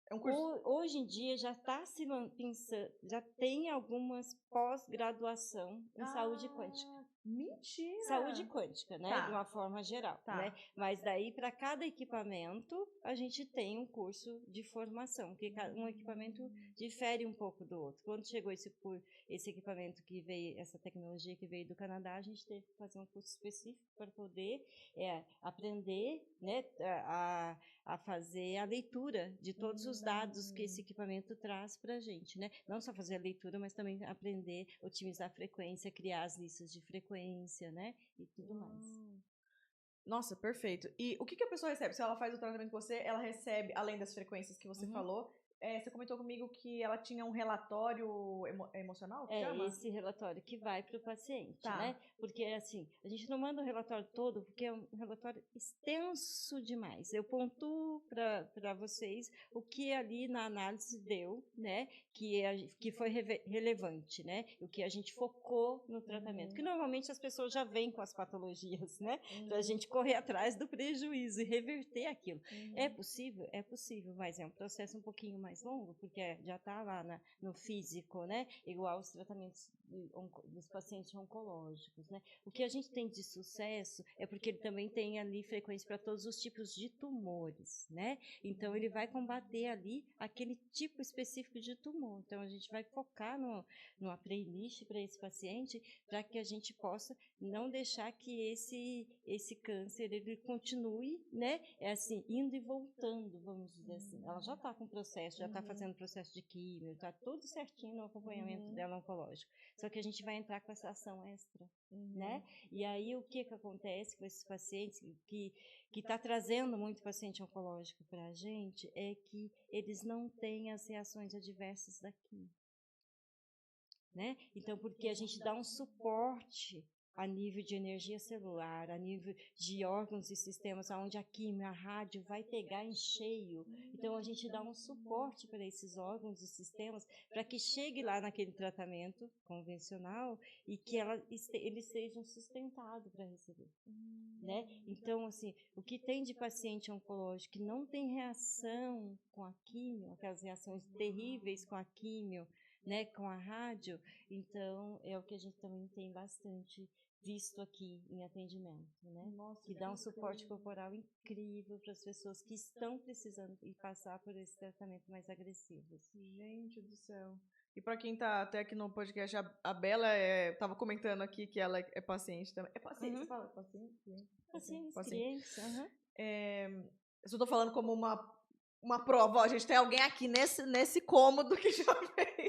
É um curso... Hoje em dia já está se pensando, já tem algumas pós-graduação em saúde quântica. Mentira! Saúde quântica, né? Tá. De uma forma geral, Tá. né? Mas daí, para cada equipamento, a gente tem um curso de formação, porque um equipamento difere um pouco do outro. Quando chegou esse equipamento que veio, essa tecnologia que veio do Canadá, a gente teve que fazer um curso específico para poder aprender, né, a fazer a leitura de todos os dados que esse equipamento traz para a gente, né? Não só fazer a leitura, mas também aprender a otimizar a frequência, criar as listas de frequência, né? E tudo mais. Nossa, perfeito. E o que a pessoa recebe? Se ela faz o tratamento com você, ela recebe, além das frequências que você falou, você comentou comigo que ela tinha um relatório emocional, que chama? Esse relatório que vai para o paciente, Tá. né? Porque, assim, a gente não manda o relatório todo, porque é um relatório extenso demais. Eu pontuo para vocês o que ali na análise deu, né? Que foi relevante, né? O que a gente focou no tratamento. Que normalmente as pessoas já vêm com as patologias, né? Para a gente correr atrás do prejuízo e reverter aquilo. É possível? É possível, mas é um processo um pouquinho mais longo, porque já está lá no físico, né? Igual os tratamentos dos pacientes oncológicos, né? O que a gente tem de sucesso é porque ele também tem ali frequência para todos os tipos de tumores, né? Então, ele vai combater ali aquele tipo específico de tumor. Então, a gente vai focar numa playlist para esse paciente, para que a gente possa não deixar que esse câncer ele continue, né? Assim, indo e voltando, vamos dizer assim. Ela já está com processo, já está fazendo processo de químio, está tudo certinho no acompanhamento dela oncológico. Só que a gente vai entrar com essa ação extra, né? E aí, o que acontece com esses pacientes que está trazendo muito paciente oncológico para a gente é que eles não têm as reações adversas da químio, né? Então, porque a gente dá um suporte a nível de energia celular, a nível de órgãos e sistemas onde a químio, a rádio vai pegar em cheio. Então, a gente dá um suporte para esses órgãos e sistemas para que chegue lá naquele tratamento convencional e que eles sejam sustentados para receber. Né? Então, assim, o que tem de paciente oncológico que não tem reação com a químio, aquelas reações terríveis com a químio, né, com a rádio, então é o que a gente também tem bastante visto aqui em atendimento, né? Nossa, que dá um suporte corporal incrível para as pessoas que estão precisando e passar por esse tratamento mais agressivo. Gente do céu. E para quem tá até aqui no podcast, a Bela tava comentando aqui que ela é paciente também. É paciente, você fala? Paciente? Paciente, cliente. Eu só tô falando como uma prova. Ó, a gente tem alguém aqui nesse cômodo que já fez.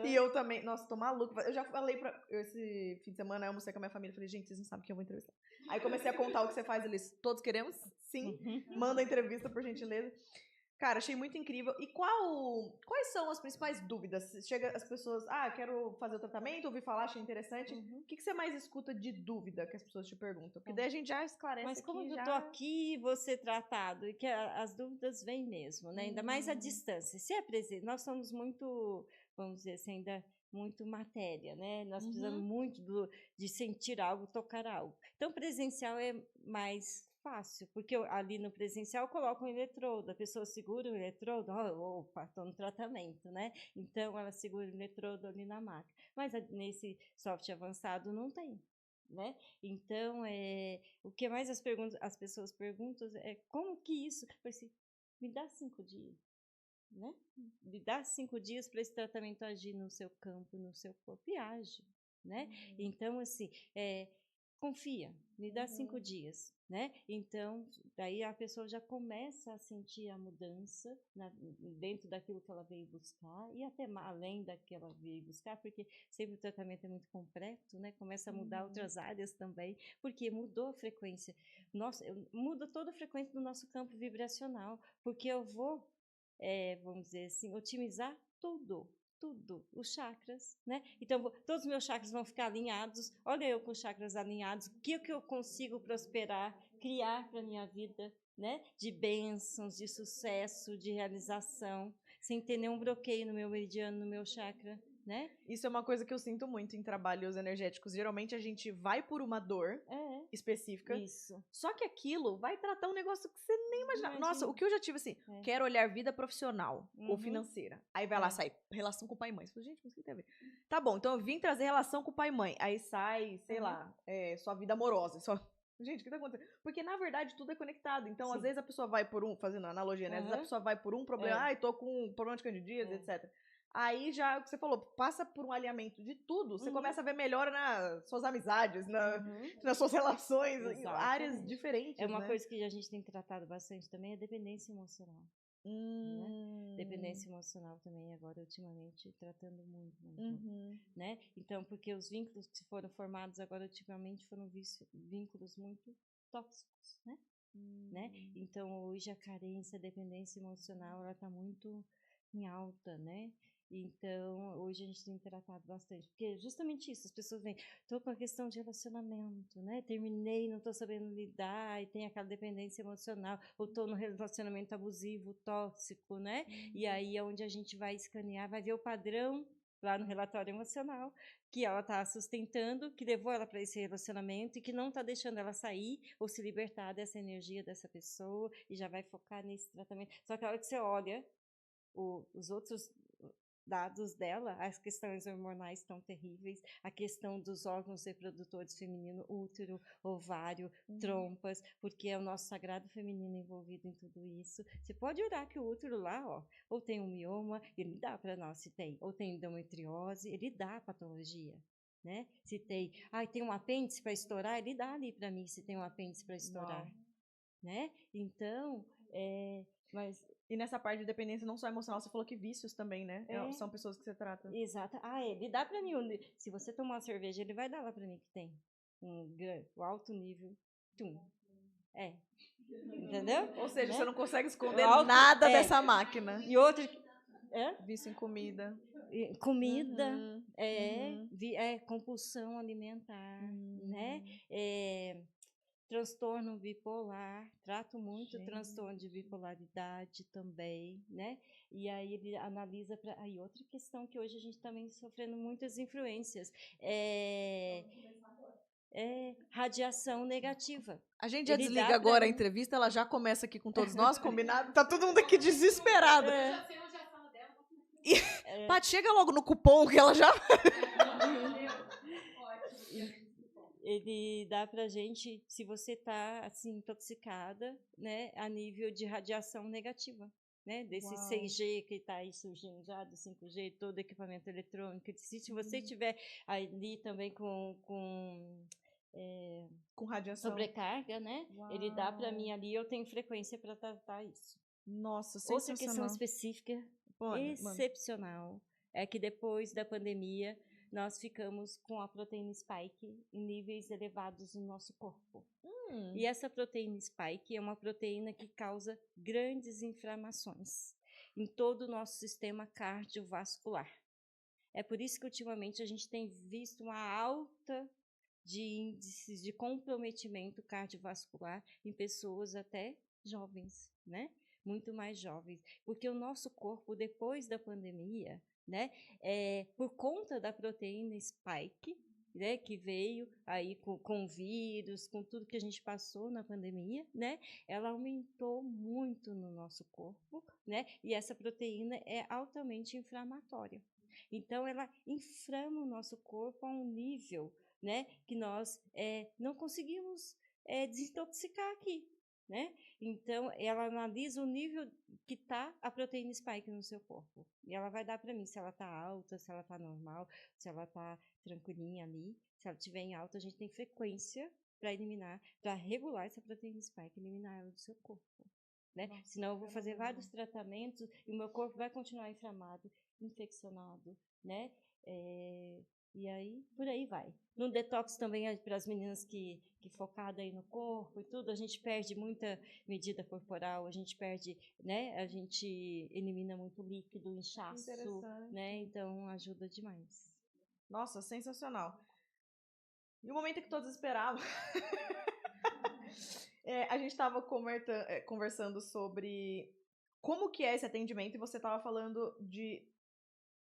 E eu também. Nossa, tô maluca. Eu já falei esse fim de semana eu almocei com a minha família. Falei, gente, vocês não sabem que eu vou entrevistar. Aí comecei a contar o que você faz. Eles, todos queremos? Sim. Manda a entrevista, por gentileza. Cara, achei muito incrível. E quais são as principais dúvidas? Chega as pessoas, quero fazer o tratamento, ouvi falar, achei interessante. O que você mais escuta de dúvida que as pessoas te perguntam? Porque daí a gente já esclarece. Mas como aqui, eu tô aqui, vou ser tratado, e que as dúvidas vêm mesmo, né? Ainda mais a distância. Se é presente, nós somos muito, vamos dizer assim, ainda muito matéria, né? Nós precisamos muito de sentir algo, tocar algo. Então, presencial é mais fácil, porque ali no presencial eu coloco um eletrodo, a pessoa segura o eletrodo, opa, estou no tratamento, né? Então, ela segura o eletrodo ali na máquina. Mas nesse software avançado não tem. Né? Então, o que mais as pessoas perguntam é como que isso... Assim, me dá 5 dias. Né? Me dá 5 dias para esse tratamento agir no seu campo, no seu corpo, e age. Né? Então, assim, confia, me dá 5 dias. Né? Então, daí a pessoa já começa a sentir a mudança dentro daquilo que ela veio buscar e até além da que ela veio buscar, porque sempre o tratamento é muito completo, né? Começa a mudar outras áreas também, porque mudou a frequência. Muda toda a frequência do nosso campo vibracional, porque eu vou, vamos dizer assim, otimizar tudo, os chakras, né? Então, todos os meus chakras vão ficar alinhados. Olha eu com os chakras alinhados, o que eu consigo prosperar, criar para a minha vida, né? De bênçãos, de sucesso, de realização, sem ter nenhum bloqueio no meu meridiano, no meu chakra né? Isso é uma coisa que eu sinto muito em trabalhos energéticos. Geralmente a gente vai por uma dor específica. Isso. Só que aquilo vai tratar um negócio que você nem imagina. Nossa, o que eu já tive assim, É. quero olhar vida profissional ou Uhum. financeira. Aí vai lá, sai relação com pai e mãe. Você fala, gente, mas o que tem a ver? Tá bom, então eu vim trazer relação com pai e mãe. Aí sai, sei lá, sua vida amorosa. Gente, o que tá acontecendo? Porque, na verdade, tudo é conectado. Então, às vezes, a pessoa vai por fazendo analogia, né? Às vezes a pessoa vai por um problema, ai, tô com um problema de candidíase, etc. Aí já, o que você falou, passa por um alinhamento de tudo, você começa a ver melhor nas suas amizades, nas suas relações, em áreas diferentes, É uma né? coisa que a gente tem tratado bastante também, é dependência emocional. Né? Dependência emocional também, agora, ultimamente, tratando muito, né? Então, porque os vínculos que foram formados agora, ultimamente, foram vínculos muito tóxicos, né? Então, hoje, a carência, a dependência emocional, ela está muito em alta, né? Então, hoje a gente tem tratado bastante, porque justamente isso, as pessoas vêm, estou com a questão de relacionamento, né? Terminei, não estou sabendo lidar, e tem aquela dependência emocional, ou estou no relacionamento abusivo, tóxico, né? E aí é onde a gente vai escanear, vai ver o padrão lá no relatório emocional, que ela está sustentando, que levou ela para esse relacionamento e que não está deixando ela sair ou se libertar dessa energia dessa pessoa, e já vai focar nesse tratamento. Só que a hora que você olha os outros dados dela, as questões hormonais estão terríveis, a questão dos órgãos reprodutores feminino, útero, ovário, trompas, porque é o nosso sagrado feminino envolvido em tudo isso. Você pode olhar que o útero lá, ó, ou tem um mioma, ele dá para nós se tem, ou tem endometriose, ele dá patologia. Né? Se tem, tem um apêndice para estourar, ele dá ali para mim se tem um apêndice para estourar. Né? Então, mas... E nessa parte de dependência não só emocional, você falou que vícios também, né? São pessoas que você trata. Exato. Ele dá pra mim. Se você tomar uma cerveja, ele vai dar lá pra mim que tem o alto nível. Entendeu? Ou seja, né? Você não consegue esconder nada dessa máquina. E outro... Vício em comida. Comida, compulsão alimentar, né? Transtorno bipolar, trato muito transtorno de bipolaridade também, né? E aí ele analisa para aí outra questão que hoje a gente também sofrendo muitas influências radiação negativa. A gente já desliga agora a entrevista, ela já começa aqui com todos nós, combinado? Tá todo mundo aqui desesperado. Paty, chega logo no cupom que ela já... Ele dá pra gente, se você tá assim intoxicada, né, a nível de radiação negativa, né, desse 6G que está aí surgindo já, do 5G, todo equipamento eletrônico. Se você tiver ali também com radiação, sobrecarga, né, ele dá para mim ali, eu tenho frequência para tratar isso. Nossa, sensacional. Outra questão específica, excepcional, é que depois da pandemia nós ficamos com a proteína spike em níveis elevados no nosso corpo. E essa proteína spike é uma proteína que causa grandes inflamações em todo o nosso sistema cardiovascular. É por isso que ultimamente a gente tem visto uma alta de índices de comprometimento cardiovascular em pessoas até jovens, né? Muito mais jovens, porque o nosso corpo, depois da pandemia, né, por conta da proteína spike, né, que veio aí com vírus, com tudo que a gente passou na pandemia, né, ela aumentou muito no nosso corpo, né, e essa proteína é altamente inflamatória. Então, ela inflama o nosso corpo a um nível, né, que nós não conseguimos desintoxicar aqui. Né? Então, ela analisa o nível que está a proteína spike no seu corpo. E ela vai dar para mim se ela está alta, se ela está normal, se ela está tranquilinha ali. Se ela estiver em alta, a gente tem frequência para eliminar, para regular essa proteína spike, eliminar ela do seu corpo. Né? Nossa, senão eu vou fazer vários tratamentos e o meu corpo vai continuar inflamado, infeccionado, né? E aí, por aí vai. No detox também, para as meninas que focada aí no corpo e tudo, a gente perde muita medida corporal, a gente perde, né? A gente elimina muito líquido, inchaço, né? Então, ajuda demais. Nossa, sensacional. E o momento que todos esperavam... a gente estava conversando sobre como que é esse atendimento e você estava falando de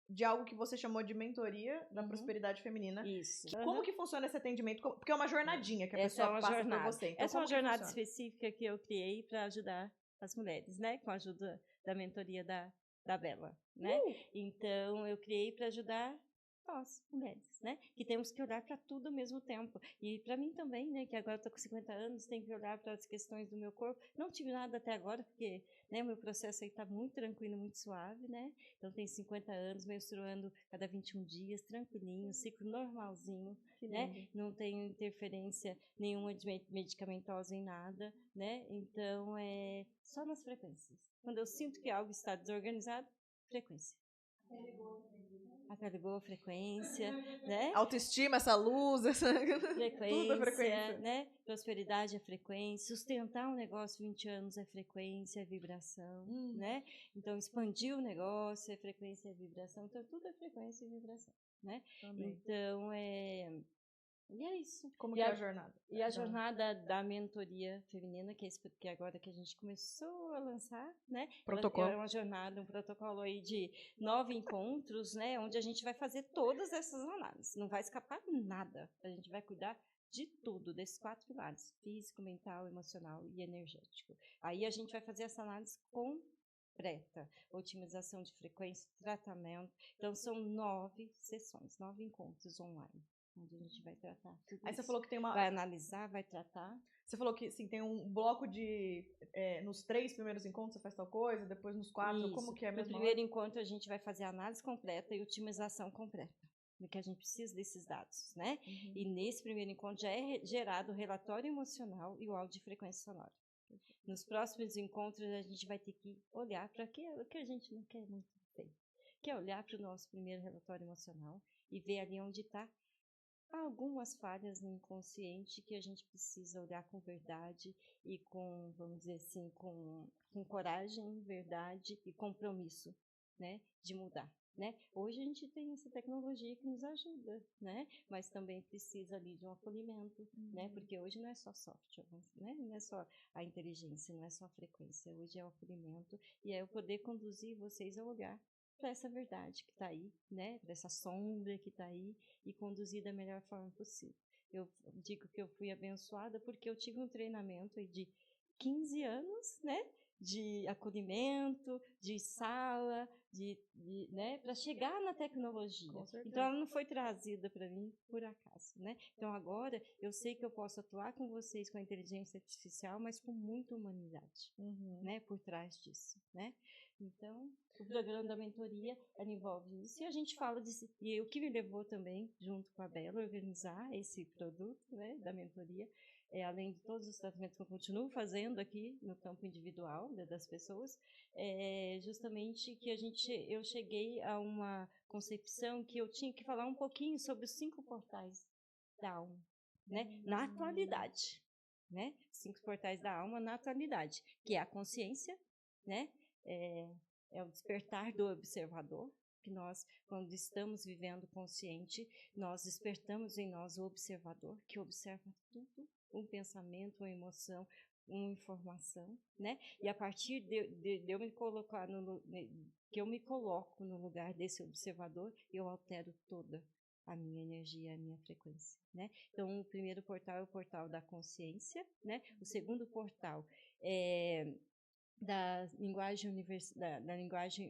de algo que você chamou de mentoria da prosperidade feminina. Isso. Como que funciona esse atendimento? Porque é uma jornadinha que a Essa é pessoa uma passa jornada. por você. Então, Essa é uma como que jornada funciona? específica que eu criei para ajudar as mulheres, né? Com a ajuda da mentoria da Bela, né? Então, eu criei para ajudar nós, mulheres, né? Que temos que olhar para tudo ao mesmo tempo. E para mim também, né? Que agora estou com 50 anos, tenho que olhar para as questões do meu corpo. Não tive nada até agora, porque né, o meu processo aí está muito tranquilo, muito suave, né? Então, tenho 50 anos, menstruando cada 21 dias, tranquilinho, ciclo normalzinho, né? Não tenho interferência nenhuma de medicamentosa em nada, né? Então, é só nas frequências. Quando eu sinto que algo está desorganizado, frequência. A pele boa, frequência, né? Autoestima, essa luz, essa... tudo é frequência. Né? Prosperidade é frequência, sustentar um negócio 20 anos é frequência, é vibração, né? Então, expandir o negócio é frequência, é vibração. Então, tudo é frequência e vibração, né? Também. Então, e é isso. Como que é a jornada? E a jornada da mentoria feminina, que é agora que a gente começou a lançar, né? Protocolo. É uma jornada, um protocolo aí de 9 encontros, né? Onde a gente vai fazer todas essas análises. Não vai escapar nada. A gente vai cuidar de tudo, desses 4 pilares: físico, mental, emocional e energético. Aí a gente vai fazer essa análise completa, otimização de frequência, tratamento. Então, são 9 sessões, 9 encontros online, onde a gente vai tratar tudo Aí isso. você falou que tem uma... Vai analisar, vai tratar. Você falou que sim, tem um bloco de... nos 3 primeiros encontros você faz tal coisa, depois nos 4, Isso. como que é mesmo? No primeiro encontro a gente vai fazer a análise completa e otimização completa, porque a gente precisa desses dados, né? E nesse primeiro encontro já é gerado o relatório emocional e o áudio de frequência sonora. Nos próximos encontros a gente vai ter que olhar para o que a gente não quer muito bem, que é olhar para o nosso primeiro relatório emocional e ver ali onde está algumas falhas no inconsciente que a gente precisa olhar com verdade e com, vamos dizer assim, com coragem, verdade e compromisso, né, de mudar, né? Hoje a gente tem essa tecnologia que nos ajuda, né? Mas também precisa ali de um acolhimento, né? Porque hoje não é só software, né? Não é só a inteligência, não é só a frequência, hoje é o acolhimento e é eu poder conduzir vocês a olhar para essa verdade que está aí, né? Para essa sombra que está aí e conduzir da melhor forma possível. Eu digo que eu fui abençoada porque eu tive um treinamento aí de 15 anos, né? De acolhimento, de sala, né? Para chegar na tecnologia. Então, ela não foi trazida para mim por acaso, né? Então, agora eu sei que eu posso atuar com vocês com a inteligência artificial, mas com muita humanidade, né? Por trás disso, né? Então, o programa da mentoria envolve isso. E a gente fala disso. E o que me levou também, junto com a Bela, a organizar esse produto, né, da mentoria, além de todos os tratamentos que eu continuo fazendo aqui no campo individual, né, das pessoas, justamente que eu cheguei a uma concepção que eu tinha que falar um pouquinho sobre os 5 portais da alma, né, na atualidade. Né? 5 portais da alma na atualidade, que é a consciência, né? É o despertar do observador, que nós, quando estamos vivendo consciente, nós despertamos em nós o observador, que observa tudo, um pensamento, uma emoção, uma informação, né? E a partir de eu me colocar que eu me coloco no lugar desse observador, eu altero toda a minha energia, a minha frequência, né? Então, o primeiro portal é o portal da consciência, né? O segundo portal é da linguagem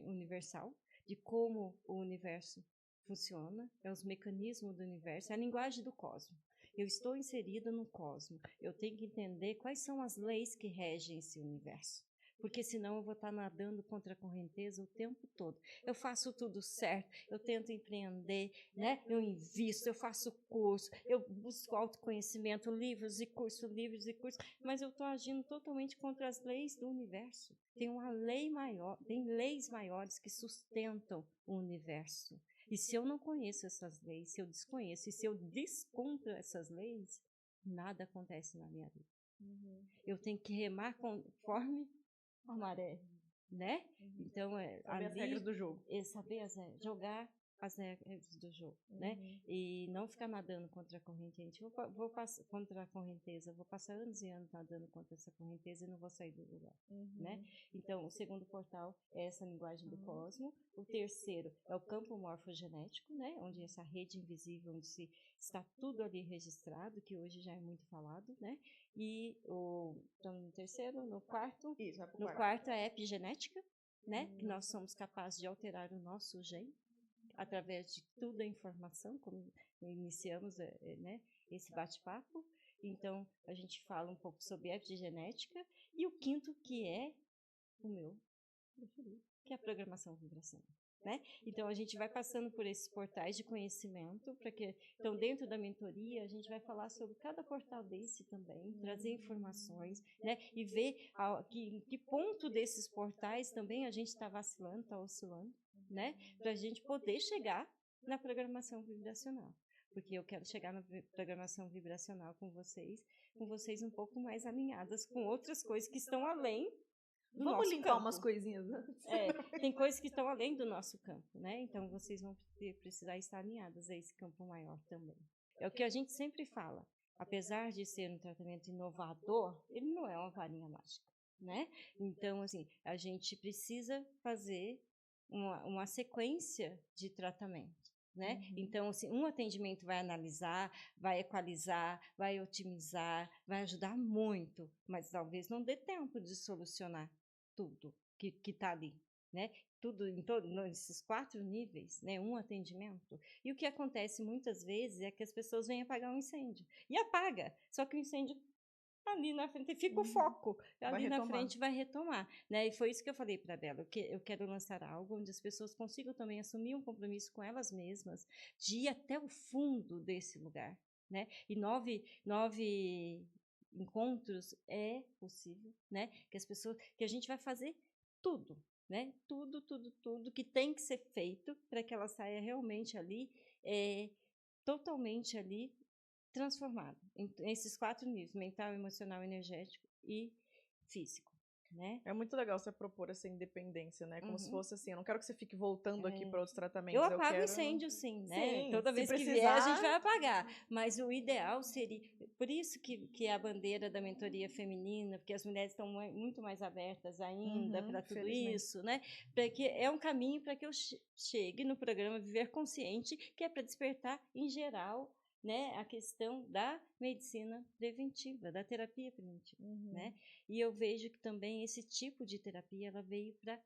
universal, de como o universo funciona, os mecanismos do universo, a linguagem do cosmos. Eu estou inserida no cosmos, eu tenho que entender quais são as leis que regem esse universo, porque senão eu vou estar nadando contra a correnteza o tempo todo. Eu faço tudo certo, eu tento empreender, né? Eu invisto, eu faço curso, eu busco autoconhecimento, livros e cursos, mas eu estou agindo totalmente contra as leis do universo. Tem uma lei maior, tem leis maiores que sustentam o universo. E se eu não conheço essas leis, se eu desconheço, e se eu descumpro essas leis, nada acontece na minha vida. Eu tenho que remar conforme a maré, né? Então, saber as regras do jogo. Saber jogar as regras do jogo, né? E não ficar nadando contra a corrente. Vou passar contra a correnteza, vou passar anos e anos nadando contra essa correnteza e não vou sair do lugar, né? Então, o segundo portal é essa linguagem do cosmo. O terceiro é o campo morfogenético, né? Onde essa rede invisível, onde está tudo ali registrado, que hoje já é muito falado, né? E então, no terceiro, no quarto, no quarto é a epigenética, né? Que nós somos capazes de alterar o nosso gene através de toda a informação, como iniciamos né, esse bate-papo. Então, a gente fala um pouco sobre epigenética. E o quinto, que é o meu preferido, que é a programação vibracional. Né? Então, a gente vai passando por esses portais de conhecimento, então, dentro da mentoria, a gente vai falar sobre cada portal desse também, trazer informações, né? E ver em que ponto desses portais também a gente está vacilando, está oscilando, né? Para a gente poder chegar na programação vibracional. Porque eu quero chegar na programação vibracional com vocês um pouco mais alinhadas com outras coisas que estão além do Vamos nosso linkar campo. umas coisinhas antes. Tem coisas que estão além do nosso campo, né? Então, vocês vão precisar estar alinhadas a esse campo maior também. É o que a gente sempre fala. Apesar de ser um tratamento inovador, ele não é uma varinha mágica, né? Então, assim, a gente precisa fazer uma sequência de tratamento, né? Então, assim, um atendimento vai analisar, vai equalizar, vai otimizar, vai ajudar muito, mas talvez não dê tempo de solucionar tudo que está ali, né? Tudo nesses 4 níveis, né? Um atendimento. E o que acontece muitas vezes é que as pessoas vêm apagar um incêndio. E apaga, só que o incêndio ali na frente, fica o foco, ali na frente vai retomar, né? E foi isso que eu falei para a Bela, eu quero lançar algo onde as pessoas consigam também assumir um compromisso com elas mesmas, de ir até o fundo desse lugar, né? E 9 encontros é possível, né? Que a gente vai fazer tudo, né? Tudo que tem que ser feito para que ela saia realmente ali, totalmente ali transformada, em esses 4 níveis, mental, emocional, energético e físico, né? É muito legal você propor essa independência, né? Como se fosse assim, eu não quero que você fique voltando aqui para outros tratamentos. Eu apago incêndio, sim, né? Sim, toda vez que vier, a gente vai apagar. Mas o ideal seria... Por isso que é a bandeira da mentoria feminina, porque as mulheres estão muito mais abertas ainda para tudo isso, né? Porque é um caminho para que eu chegue no programa Viver Consciente, que é para despertar, em geral, né, a questão da medicina preventiva, da terapia preventiva, né? E eu vejo que também esse tipo de terapia ela veio para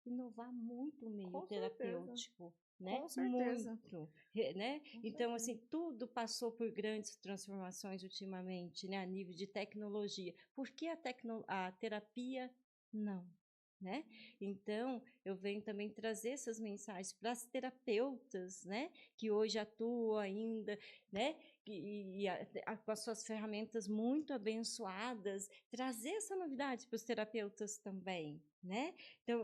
inovar muito o meio terapêutico, né? Com certeza. Muito, né? Então, assim, tudo passou por grandes transformações ultimamente, né, a nível de tecnologia. Por que a terapia não? Né? Então, eu venho também trazer essas mensagens para as terapeutas, né, que hoje atuam ainda, né, com as suas ferramentas muito abençoadas, trazer essa novidade para os terapeutas também, né? Então,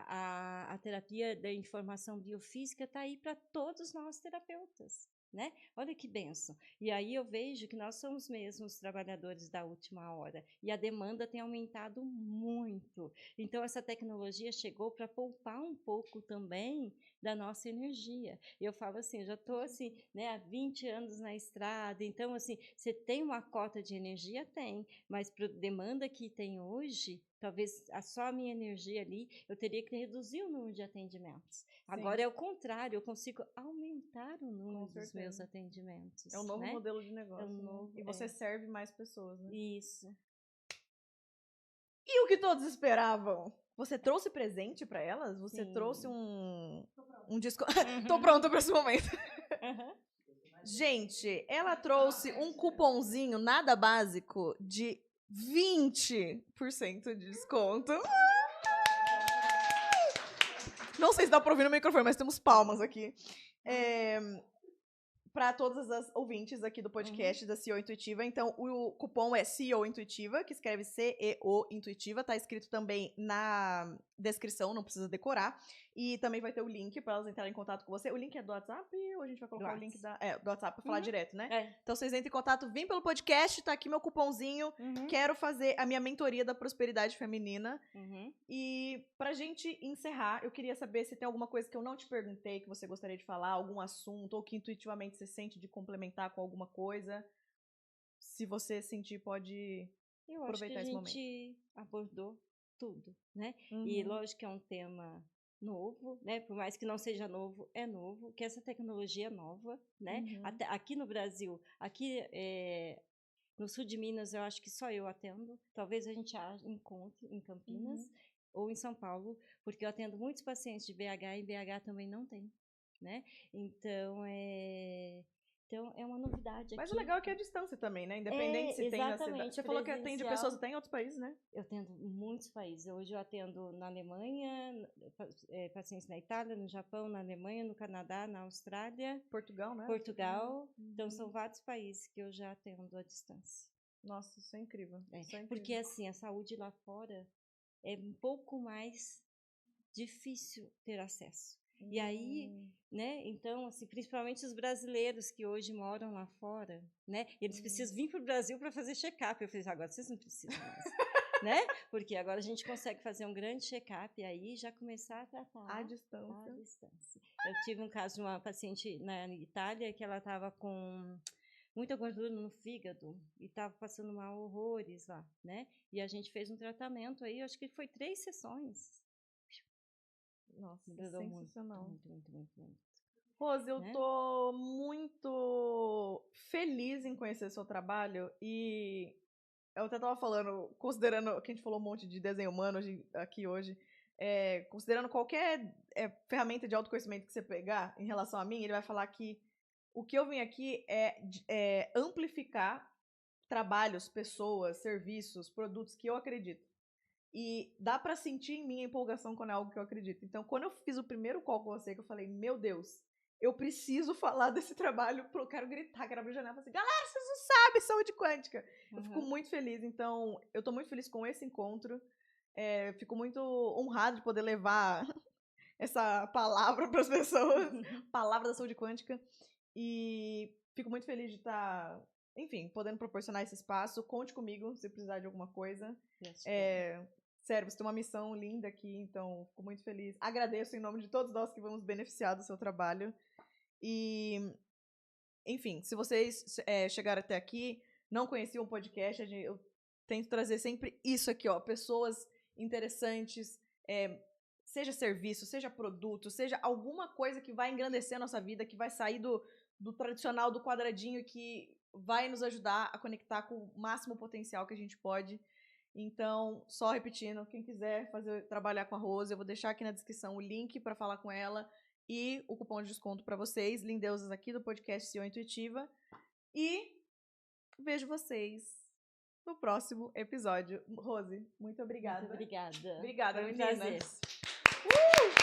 a terapia da informação biofísica está aí para todos nós terapeutas, né? Olha que bênção. E aí eu vejo que nós somos mesmo os trabalhadores da última hora e a demanda tem aumentado muito. Então, essa tecnologia chegou para poupar um pouco também da nossa energia. Eu falo assim, eu já estou assim, né, há 20 anos na estrada, então, assim, você tem uma cota de energia? Tem, mas para a demanda que tem hoje, talvez só a minha energia ali, eu teria que reduzir o número de atendimentos. Sim. Agora é o contrário, eu consigo aumentar o número dos meus atendimentos. É um novo né? modelo de negócio. E você serve mais pessoas, né? Isso. E o que todos esperavam? Você trouxe presente para elas? Você trouxe um disco? Tô pronta para esse momento. Gente, ela trouxe um cupomzinho nada básico de 20% de desconto. Não sei se dá para ouvir no microfone, mas temos palmas aqui. Para todas as ouvintes aqui do podcast da CEO Intuitiva. Então, o cupom é CEO Intuitiva, que escreve CEO Intuitiva. Tá escrito também descrição, não precisa decorar. E também vai ter o link para elas entrarem em contato com você. O link é do WhatsApp ou a gente vai colocar o link do WhatsApp para falar direto, né? Então vocês entrem em contato, vem pelo podcast, tá aqui meu cupomzinho. Quero fazer a minha mentoria da prosperidade feminina. E pra gente encerrar, eu queria saber se tem alguma coisa que eu não te perguntei, que você gostaria de falar, algum assunto, ou que intuitivamente você sente de complementar com alguma coisa. Se você sentir, pode aproveitar esse momento. Eu acho que a gente abordou tudo, né? E lógico que é um tema novo, né? Por mais que não seja novo, é novo, que essa tecnologia é nova, né? Até aqui no Brasil, no sul de Minas, eu acho que só eu atendo. Talvez a gente encontre em Campinas ou em São Paulo, porque eu atendo muitos pacientes de BH e BH também não tem, né? Então, é uma novidade aqui. Mas o legal é que é a distância também, né? Independente se tem na cidade. Você falou que atende pessoas até em outros países, né? Eu atendo muitos países. Hoje eu atendo na Alemanha, pacientes na Itália, no Japão, na Alemanha, no Canadá, na Austrália. Portugal, né? Portugal. Então, são vários países que eu já atendo à distância. Nossa, isso é incrível. Isso é incrível. Porque, assim, a saúde lá fora é um pouco mais difícil ter acesso. E aí, né, então, assim, principalmente os brasileiros que hoje moram lá fora, né, eles precisam vir para o Brasil para fazer check-up. Eu falei, agora vocês não precisam mais, né, porque agora a gente consegue fazer um grande check-up e aí já começar a tratar à distância. Eu tive um caso de uma paciente na Itália que ela estava com muita gordura no fígado e estava passando mal horrores lá, né, e a gente fez um tratamento aí, acho que foi 3 sessões. Nossa, sensacional. Muito. Rose, eu tô muito feliz em conhecer seu trabalho e eu até tava falando, considerando que a gente falou um monte de desenho humano aqui hoje, considerando qualquer ferramenta de autoconhecimento que você pegar em relação a mim, ele vai falar que o que eu vim aqui é amplificar trabalhos, pessoas, serviços, produtos que eu acredito. E dá pra sentir em mim a empolgação quando é algo que eu acredito. Então, quando eu fiz o primeiro call com você, que eu falei, meu Deus, eu preciso falar desse trabalho, eu quero gritar, quero abrir a janela e falar assim, galera, vocês não sabem saúde quântica. Eu fico muito feliz. Então, eu tô muito feliz com esse encontro. Fico muito honrado de poder levar essa palavra para as pessoas, palavra da saúde quântica. E fico muito feliz de estar, enfim, podendo proporcionar esse espaço. Conte comigo se precisar de alguma coisa. Sério, você tem uma missão linda aqui, então fico muito feliz. Agradeço em nome de todos nós que vamos beneficiar do seu trabalho. E, enfim, se vocês chegaram até aqui, não conheciam o podcast, eu tento trazer sempre isso aqui, ó, pessoas interessantes, seja serviço, seja produto, seja alguma coisa que vai engrandecer a nossa vida, que vai sair do tradicional, do quadradinho, que vai nos ajudar a conectar com o máximo potencial que a gente pode. Então, só repetindo, quem quiser trabalhar com a Rose, eu vou deixar aqui na descrição o link para falar com ela e o cupom de desconto para vocês, lindeusas aqui do podcast CEO Intuitiva. E vejo vocês no próximo episódio. Rose, muito obrigada. Muito obrigada. Obrigada, Foi um meninas. prazer.